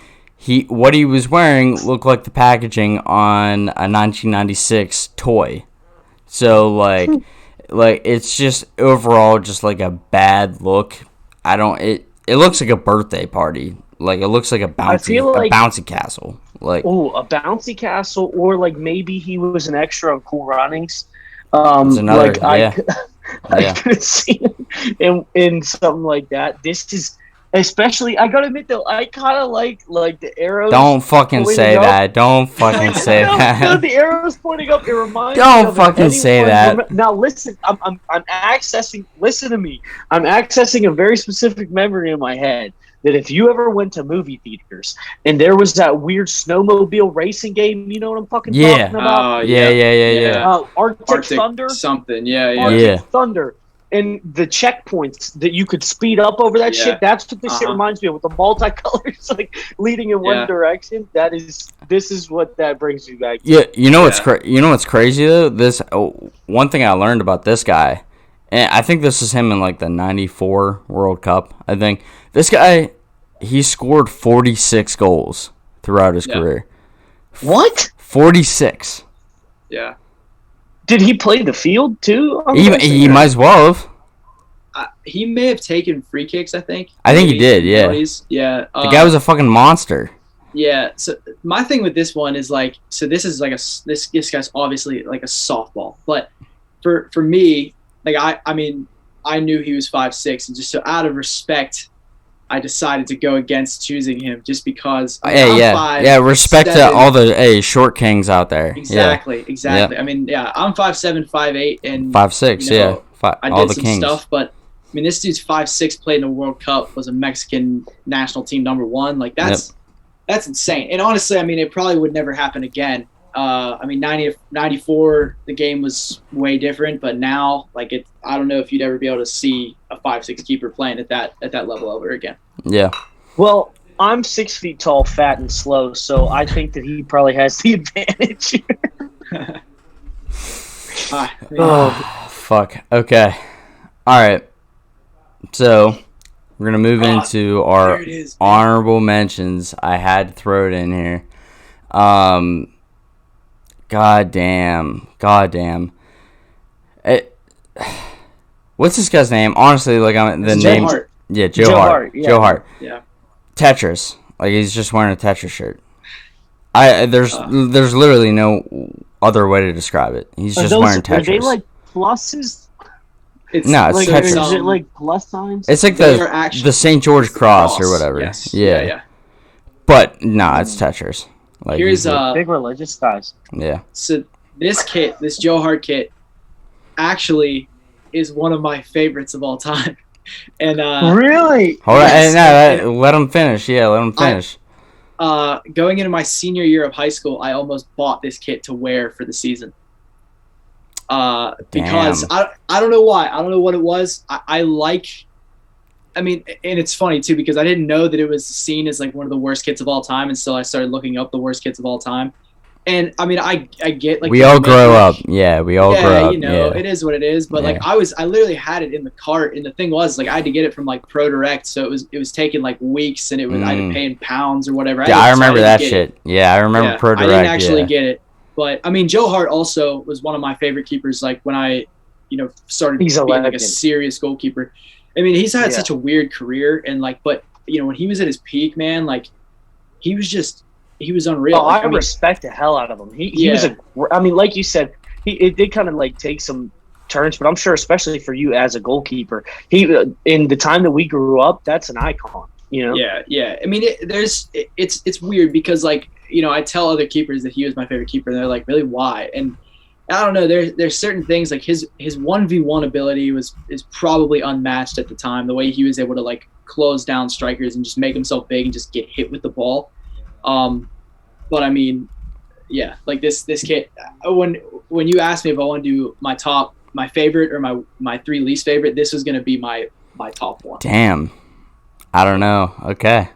what he was wearing looked like the packaging on a 1996 toy. So like it's just overall just like a bad look. It looks like a birthday party. Like it looks like a bouncy castle. Like
a bouncy castle, or like maybe he was an extra on Cool Runnings. I could see him in something like that. This is especially. I gotta admit though, I kind of like the arrows.
Don't fucking say that. Don't fucking say that.
No, the arrows pointing up. It reminds me.
Don't fucking say that.
Now listen, I'm accessing. Listen to me. I'm accessing a very specific memory in my head. That if you ever went to movie theaters and there was that weird snowmobile racing game, you know what I'm fucking talking about?
Yeah.
Arctic Thunder?
Something,
Arctic Thunder. And the checkpoints that you could speed up over that shit, that's what this shit reminds me of, with the multicolors like leading in one direction. This is what that brings me back to.
Yeah, you know what's crazy though? One thing I learned about this guy, and I think this is him in like the 94 World Cup, I think. This guy, he scored 46 goals throughout his career.
What?
46.
Yeah.
Did he play the field too?
He might as well have.
He may have taken free kicks, I think.
I think he did, yeah.
Yeah.
The guy was a fucking monster.
Yeah. So my thing with this one is like, so this is like this guy's obviously like a softball, but for me, like I mean, I knew he was 5'6", and just so out of respect, I decided to go against choosing him just because.
Respect to all the short kings out there.
Exactly.
Yep.
I mean, I'm 5'7", 5'8", and
5'6".
I
all
did
the
some
kings.
stuff, but I mean, this dude's 5'6", played in the World Cup, was a Mexican national team #1. Like that's insane. And honestly, I mean, it probably would never happen again. I mean, 94, the game was way different, but now, like, I don't know if you'd ever be able to see a 5'6" keeper playing at that level over again.
Yeah.
Well, I'm 6 feet tall, fat, and slow, so I think that he probably has the advantage.
Fuck. Okay. All right. So we're gonna move into our honorable mentions. I had to throw it in here. Goddamn. What's this guy's name? Honestly, like the name.
Hart.
Yeah, Joe Hart.
Yeah.
Joe Hart.
Yeah.
Tetris. Like he's just wearing a Tetris shirt. There's literally no other way to describe it. He's just wearing Tetris.
Are they like pluses?
It's
Is
Tetris.
it like plus signs?
It's like the St. George Cross or whatever.
Yes.
Yeah. But it's Tetris. Like
here's
big religious guys.
Yeah.
So this Joe Hart kit, actually is one of my favorites of all time. And
really?
Hold on, let him finish. Yeah, let him finish.
Going into my senior year of high school, I almost bought this kit to wear for the season. Because I don't know why. I don't know what it was. I mean, and it's funny too because I didn't know that it was seen as like one of the worst kits of all time until I started looking up the worst kits of all time. And I mean, I get like
we all grow up. Yeah, we all grow up.
You know, it is what it is. But like I literally had it in the cart, and the thing was like I had to get it from like Pro Direct, so it was taking like weeks, and I had to pay in pounds or whatever.
Yeah, I remember that shit. Yeah, I remember Pro Direct.
I didn't actually get it, but I mean, Joe Hart also was one of my favorite keepers. Like when I, started being like a serious goalkeeper. I mean, he's had such a weird career, and like, but when he was at his peak, man, like he was unreal.
Oh, I respect the hell out of him. He was like you said, it did kind of like take some turns, but I'm sure, especially for you as a goalkeeper, he in the time that we grew up, that's an icon.
Yeah. I mean, it's weird because like I tell other keepers that he was my favorite keeper, and they're like, really, why? And I don't know. There's certain things like his 1v1 ability is probably unmatched at the time. The way he was able to like close down strikers and just make himself big and just get hit with the ball. But I mean, yeah, like this kid. When you asked me if I want to do my favorite or my 3 least favorite, this was gonna be my top one.
Damn, I don't know. Okay,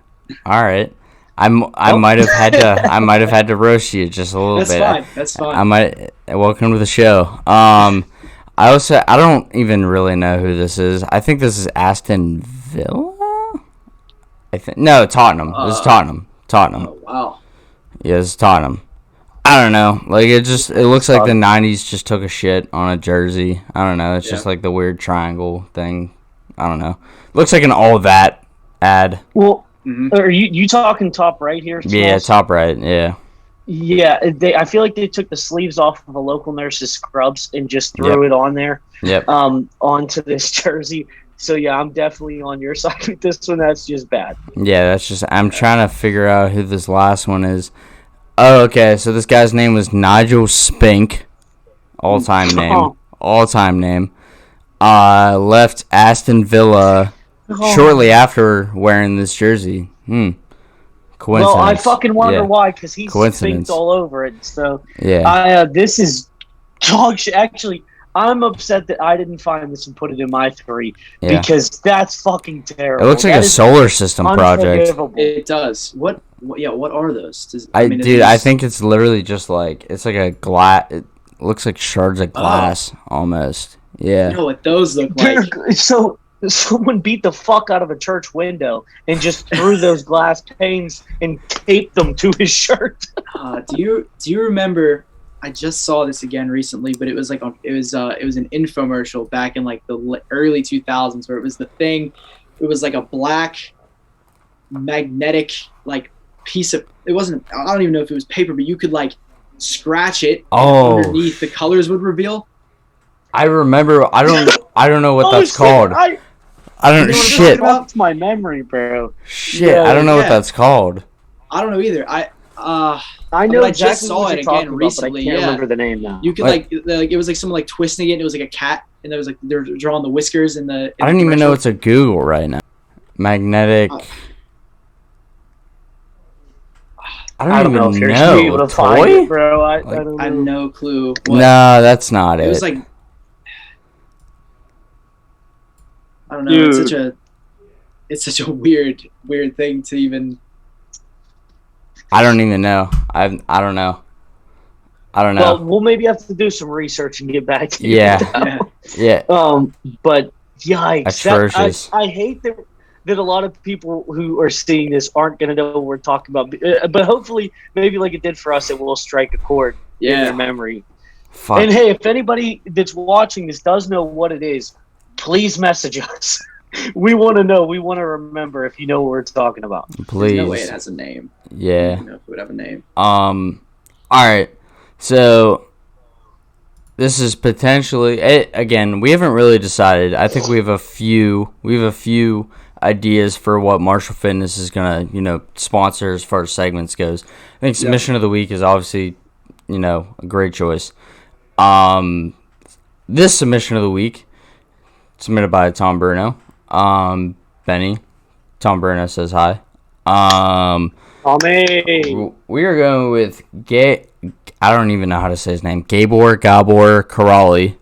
all right. I might have had to roast you just a little bit.
That's fine.
Welcome to the show. I don't even really know who this is. I think this is Aston Villa. Tottenham. This is Tottenham.
Oh, wow.
Yeah, it's Tottenham. I don't know. Like it looks like the '90s just took a shit on a jersey. I don't know. It's just like the weird triangle thing. I don't know. Looks like an All That ad.
Well. Mm-hmm. Are you talking top right here? Smalls?
Yeah, top right. Yeah.
Yeah, I feel like they took the sleeves off of a local nurse's scrubs and just threw it on there.
Yep.
Onto this jersey. So yeah, I'm definitely on your side with this one. That's just bad.
Yeah, that's just. I'm trying to figure out who this last one is. Oh, okay. So this guy's name was Nigel Spink. All-time name. Left Aston Villa. Shortly after wearing this jersey. Coincidence.
Well, I fucking wonder why, because he's spinked all over it. So, this is dog shit. Actually, I'm upset that I didn't find this and put it in my 3 because that's fucking terrible.
It looks like a solar system project.
It does. What are those?
I think it's literally just like it's like a glass. It looks like shards of glass almost. Yeah.
You know what those look like?
someone beat the fuck out of a church window and just threw those glass panes and taped them to his shirt.
Do you remember? I just saw this again recently, but it was like it was an infomercial back in like the early 2000s where it was the thing. It was like a black magnetic like piece of. It wasn't. I don't even know if it was paper, but you could like scratch it.
Oh,
and underneath the colors would reveal.
I remember. I don't know what that's called. I don't. Shit.
That's my memory, bro.
Shit. I don't know what that's called.
I don't know either.
I know
I
exactly
just saw it again recently.
But I can't remember the name now.
You could like it was like someone like twisting it. And it was like a cat, and there was like they're drawing the whiskers in the.
I don't even know it's a Google right now. Magnetic. I don't even know. Toy?
It, bro. I don't know.
I have no clue.
No, that's not it.
It was like I don't know.
Dude.
It's such a weird thing to even.
I don't even know. I don't know.
Well, we'll maybe have to do some research and get back to you.
Yeah.
But yikes!
Atrocious.
I hate that a lot of people who are seeing this aren't going to know what we're talking about. But hopefully, maybe like it did for us, it will strike a chord in their memory.
Fuck.
And hey, if anybody that's watching this does know what it is, please message us. We want to know. We want to remember if you know what we're talking about.
Please.
There's no way it has a name.
Yeah.
I don't know if it would have a name.
All right. So this is potentially again. We haven't really decided. I think we have a few ideas for what Marshall Fitness is gonna sponsor as far as segments goes. I think submission of the week is obviously a great choice. This submission of the week submitted by Tom Bruno. Benny. Tom Bruno says hi.
Tommy.
We are going with I don't even know how to say his name. Gabor Karali.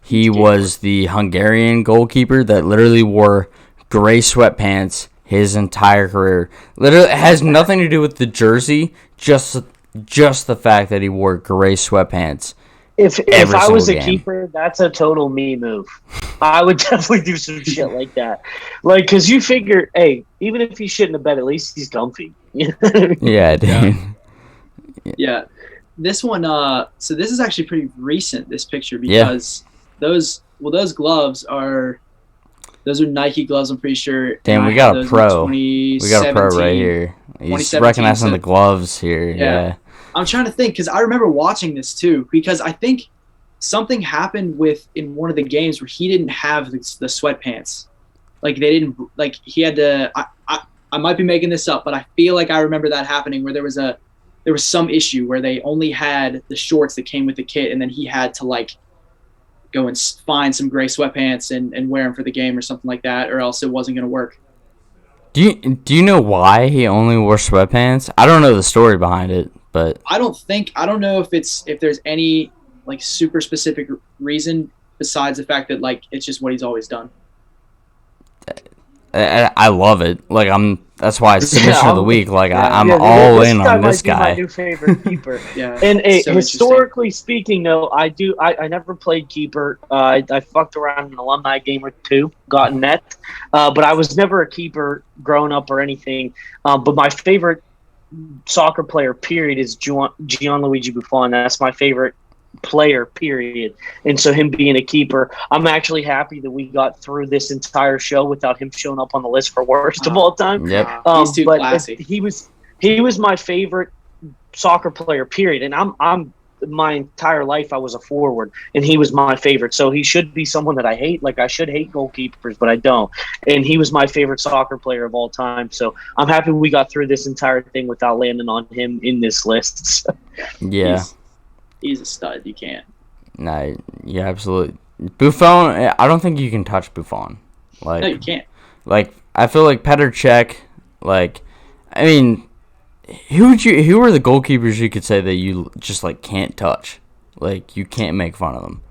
He was the Hungarian goalkeeper that literally wore gray sweatpants his entire career. Literally, it has nothing to do with the jersey, just the fact that he wore gray sweatpants.
If I was a keeper, that's a total me move. I would definitely do some shit like that. Like, because you figure, hey, even if he's shitting the bed, at least he's comfy.
Yeah, dude.
Yeah. This one, so this is actually pretty recent, this picture, because those gloves are Nike gloves, I'm pretty sure.
Damn, we got a pro. We got a pro right here. He's recognizing the gloves here. Yeah.
I'm trying to think because I remember watching this too because I think something happened in one of the games where he didn't have the sweatpants. Like they didn't he had to. I might be making this up, but I feel like I remember that happening where there was some issue where they only had the shorts that came with the kit, and then he had to go and find some gray sweatpants and wear them for the game or something like that, or else it wasn't going to work.
Do you know why he only wore sweatpants? I don't know the story behind it, but
I don't know if there's any super specific reason besides the fact that it's just what he's always done.
I love it. That's why it's submission of the week. I'm all in on this guy.
My new favorite keeper.
Yeah.
And historically speaking, though, I never played keeper. I fucked around an alumni game or two, got net, but I was never a keeper growing up or anything. But my favorite soccer player, period, is Gianluigi Buffon. That's my favorite player, period. And so him being a keeper, I'm actually happy that we got through this entire show without him showing up on the list for worst of all time.
Yep.
He's too classy.
He was my favorite soccer player, period. And I'm my entire life I was a forward, and he was my favorite. So he should be someone that I hate. I should hate goalkeepers, but I don't. And he was my favorite soccer player of all time. So I'm happy we got through this entire thing without landing on him in this list.
Yeah.
He's a stud. You can't.
No, yeah, absolutely. Buffon, I don't think you can touch Buffon.
No, you can't.
I feel like Petr Cech, I mean, who are the goalkeepers you could say that you just can't touch? You can't make fun of them.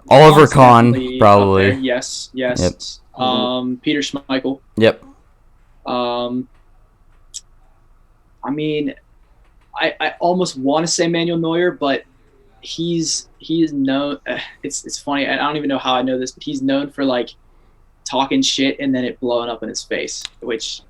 Oliver Kahn, probably.
Yes.
Yep.
Peter Schmeichel.
Yep.
I mean, I almost want to say Manuel Neuer, but he's known. It's funny. I don't even know how I know this, but he's known for like talking shit and then it blowing up in his face. Which,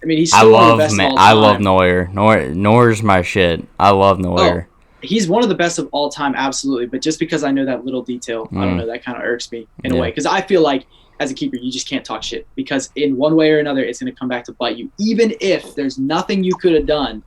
I mean, he's still one of the best of all time.
I love Neuer. Neuer's my shit. I love Neuer.
He's one of the best of all time, absolutely. But just because I know that little detail, I don't know, that kind of irks me in a way. Because I feel like as a keeper, you just can't talk shit. Because in one way or another, it's going to come back to bite you. Even if there's nothing you could have done,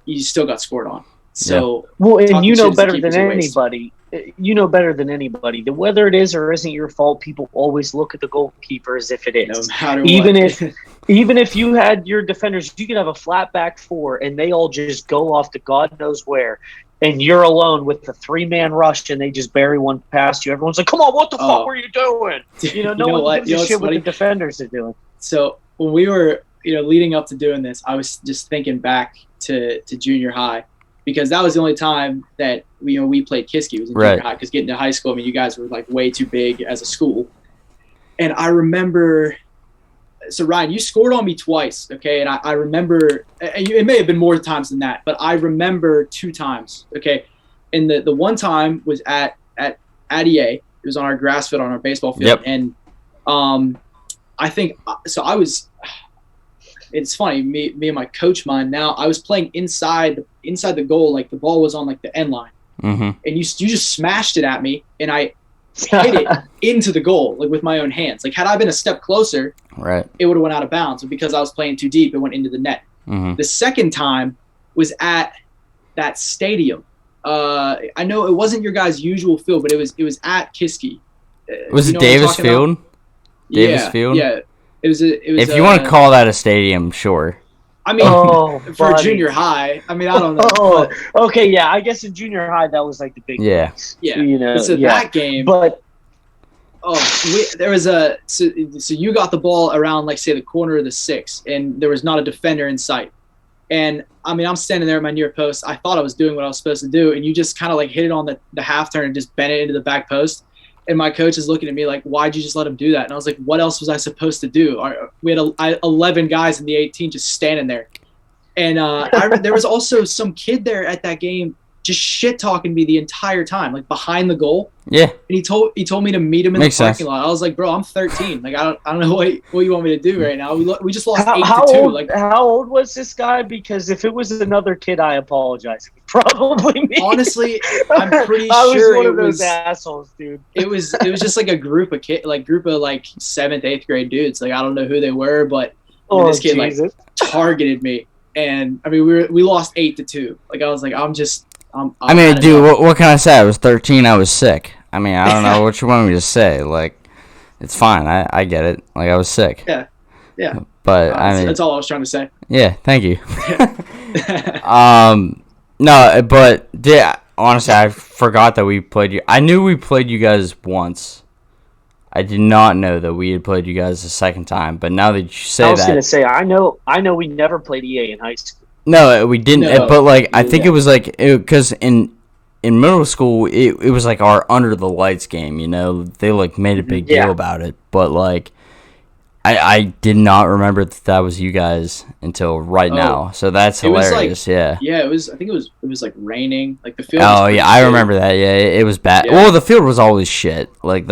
you still got scored on. So
well, and you know better than anybody. You know better than anybody that whether it is or isn't your fault, people always look at the goalkeeper as if it is.
No matter
what. Even if you had your defenders, you could have a flat back four and they all just go off to God knows where, and you're alone with the 3-man rush and they just bury one past you. Everyone's like, "Come on, what the fuck were you doing?" You know, no one gives a shit what the defenders are doing.
So when we were, leading up to doing this, I was just thinking back to junior high. Because that was the only time that we played Kiski, was in junior high. Because getting to high school, I mean, you guys were like way too big as a school. And I remember, so Ryan, you scored on me twice, okay? And I remember, it may have been more times than that, but I remember 2 times, okay? And the one time was at EA. It was on our grass field on our baseball field, and I think so. It's funny, me and my coach mine now, I was playing inside the goal, like the ball was on like the end line. And you just smashed it at me and I hit it into the goal, like with my own hands. Like had I been a step closer, it would have went out of bounds. But because I was playing too deep, it went into the net. The second time was at that stadium. I know it wasn't your guys' usual field, but it was at Kiski.
Was it Davis Field? Davis Field?
Yeah. It was.
If you want to call that a stadium, sure.
I mean, for junior high, I mean, I don't know.
Okay, yeah, I guess in junior high that was like the big
ones. That game,
but
there was so you got the ball around like say the corner of the 6, and there was not a defender in sight. And I mean, I'm standing there at my near post. I thought I was doing what I was supposed to do, and you just kind of like hit it on the half turn and just bent it into the back post. And my coach is looking at me like, "Why'd you just let him do that?" And I was like, "What else was I supposed to do?" We had 11 guys in the 18 just standing there. And there was also some kid there at that game just shit talking me the entire time, like behind the goal.
Yeah.
And he told me to meet him in the parking lot. I was like, "Bro, I'm 13. Like I don't know what you want me to do right now. We just lost 8-2. Like
how old was this guy? Because if it was another kid, I apologize. Probably me.
Honestly, I'm pretty
I
sure
was one of those assholes, dude.
It was just like a group of 7th, 8th grade dudes. Like I don't know who they were, but this kid like targeted me, and I mean we lost 8-2. Like I was like
I mean, dude, what can I say? I was 13. I was sick. I mean, I don't know what you want me to say. Like, it's fine. I get it. Like I was sick.
Yeah.
But I mean,
that's all I was trying to say.
Yeah. Thank you. No, but honestly, I forgot that we played you. I knew we played you guys once. I did not know that we had played you guys the second time. But now that you say that,
I was gonna say I know we never played EA in high school.
No, we didn't. No, but like I think it was like because in middle school it was like our under the lights game. They like made a big deal about it. But like I did not remember that was you guys until right now. So that's hilarious.
Like, yeah, it was. I think it was like raining. Like the field.
Oh yeah, I remember that. Yeah, it was bad. Yeah. Well, the field was always shit. Like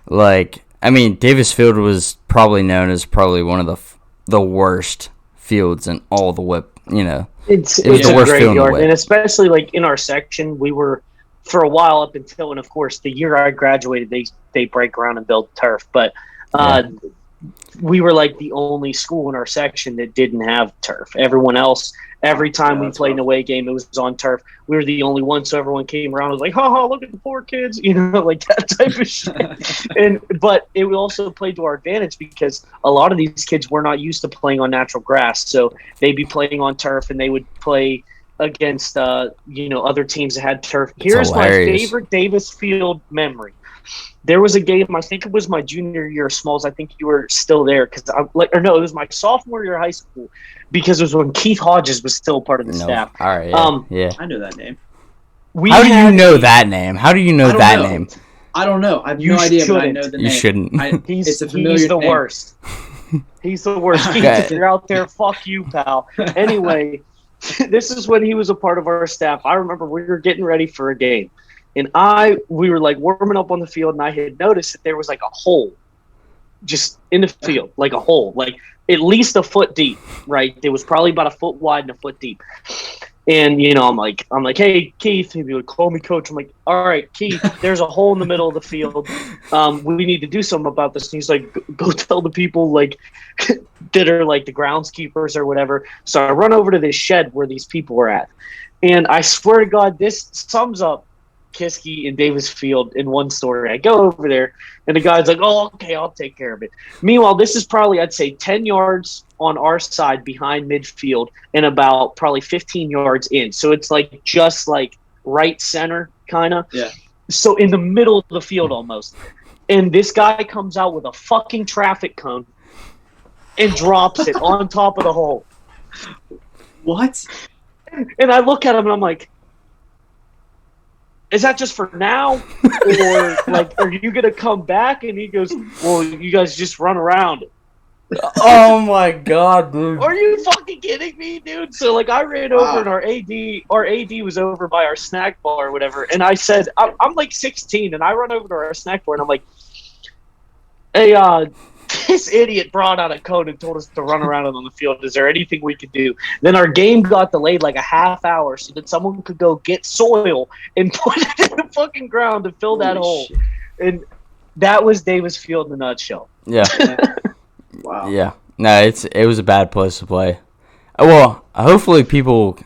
Like I mean, Davis Field was probably known as one of the worst fields in all the whip.
It's the worst field in the whip. And especially like in our section, we were for a while up until, and of course the year I graduated, they break ground and build turf, but. We were like the only school in our section that didn't have turf. Everyone else, every time we played an away game, it was on turf. We were the only one, so everyone came around and was like, "Ha look at the poor kids," like that type of shit. But it also played to our advantage because a lot of these kids were not used to playing on natural grass, so they'd be playing on turf and they would play against other teams that had turf. Here's my favorite Davis Field memory. There was a game, I think it was my junior year of Smalls. I think you were still there it was my sophomore year of high school because it was when Keith Hodges was still part of the staff.
All right, yeah.
I know that name.
How do you know that name? How do you know that name?
I don't know. I have no idea, but I know the name.
You shouldn't.
It's a familiar
name.
Worst.
He's the worst. Keith, if you're out there, fuck you, pal. Anyway, this is when he was a part of our staff. I remember we were getting ready for a game, and we were like warming up on the field, and I had noticed that there was like a hole just in the field, like a hole, like at least a foot deep, right? It was probably about a foot wide and a foot deep. And, I'm like, hey, Keith, he would call me coach. I'm like, all right, Keith, there's a hole in the middle of the field. We need to do something about this. And he's like, go tell the people, like, that are, like, the groundskeepers or whatever. So I run over to this shed where these people are at. And I swear to God, this sums up Kiski and Davis Field in one story. I go over there, and the guy's like, oh, okay, I'll take care of it. Meanwhile, this is probably, I'd say, 10 yards on our side behind midfield and about probably 15 yards in. So it's like just like right center kind of.
Yeah.
So in the middle of the field almost. And this guy comes out with a fucking traffic cone and drops it on top of the hole.
What?
And I look at him and I'm like, is that just for now? Or like, are you going to come back? And he goes, well, you guys just run around.
Oh my God, dude.
Are you fucking kidding me, dude? So like I ran over and our AD was over by our snack bar or whatever. And I said, I'm like 16 and I run over to our snack bar and I'm like, hey, this idiot brought out a cone and told us to run around on the field. Is there anything we could do? Then our game got delayed like a half hour so that someone could go get soil and put it in the fucking ground to fill that hole.
Shit.
And that was Davis Field in a nutshell.
Yeah.
Wow.
Yeah. No, it was a bad place to play. Well, hopefully people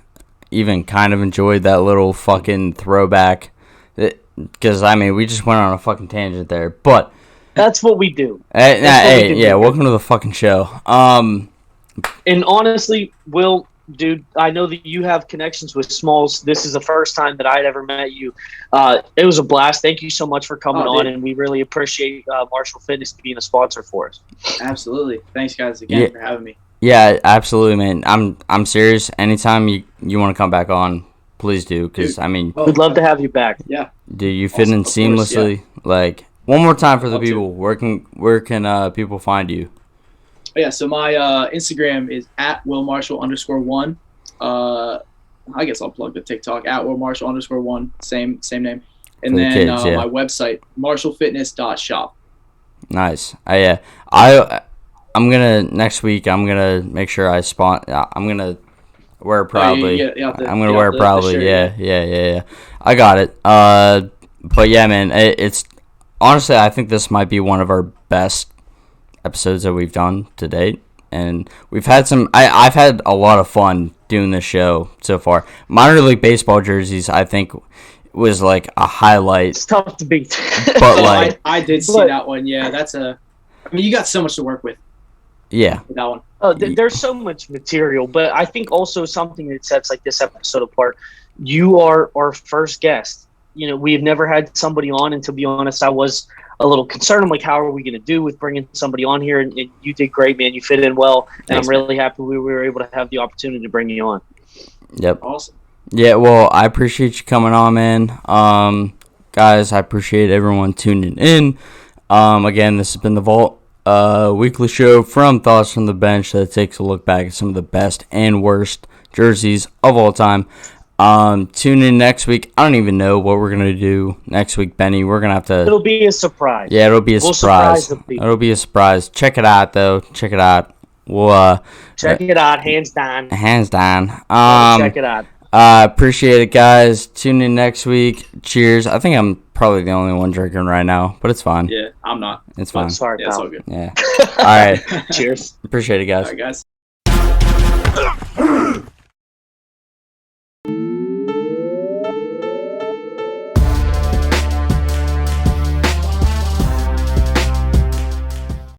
even kind of enjoyed that little fucking throwback. Because, I mean, we just went on a fucking tangent there. But
that's what we do.
Welcome to the fucking show.
And honestly, Will, dude, I know that you have connections with Smalls. This is the first time that I'd ever met you. It was a blast. Thank you so much for coming on, and we really appreciate Marshall Fitness being a sponsor for us.
Absolutely. Thanks, guys, again for having me.
Yeah, absolutely, man. I'm serious. Anytime you want to come back on, please do. Because, I mean,
we'd love to have you back.
Yeah.
Do you fit in seamlessly? Course, yeah. Like, one more time for the people. Where can people find you?
Yeah, so my Instagram is at @willmarshall_1. I guess I'll plug the TikTok at @willmarshall_1. Same name. And then
kids,
my website, marshallfitness.shop.
Nice. I'm gonna next week. I'm gonna make sure I'm gonna wear it proudly. I'm gonna wear it proudly. Yeah. I got it. But yeah, man, it's honestly, I think this might be one of our best episodes that we've done to date, and we've had I've had a lot of fun doing this show so far. Minor league baseball jerseys, I think, was like a highlight.
It's tough to beat.
But like
I did see that one. Yeah, I mean, you got so much to work with.
Yeah,
that one.
There's so much material, but I think also something that sets like this episode apart. You are our first guest. We've never had somebody on, and to be honest, I was a little concerned. I'm like, how are we going to do with bringing somebody on here? And you did great, man. You fit in well, and thanks, I'm really happy we were able to have the opportunity to bring you on.
Yep.
Awesome.
Yeah, well, I appreciate you coming on, man. Guys, I appreciate everyone tuning in. Again, this has been the Vault weekly show from Thoughts from the Bench that takes a look back at some of the best and worst jerseys of all time. Tune in next week. I don't even know what we're going to do next week, Benny. We're going to have to...
It'll be a surprise.
Yeah, it'll be a surprise. It'll be a surprise. Check it out, though. Check it out. We'll,
check it out. Hands down.
Hands down.
Check it out.
Appreciate it, guys. Tune in next week. Cheers. I think I'm probably the only one drinking right now, but it's fine.
Yeah, I'm not.
It's fine.
Sorry,
yeah, it's all good.
Yeah. All right.
Cheers.
Appreciate it, guys.
All right, guys.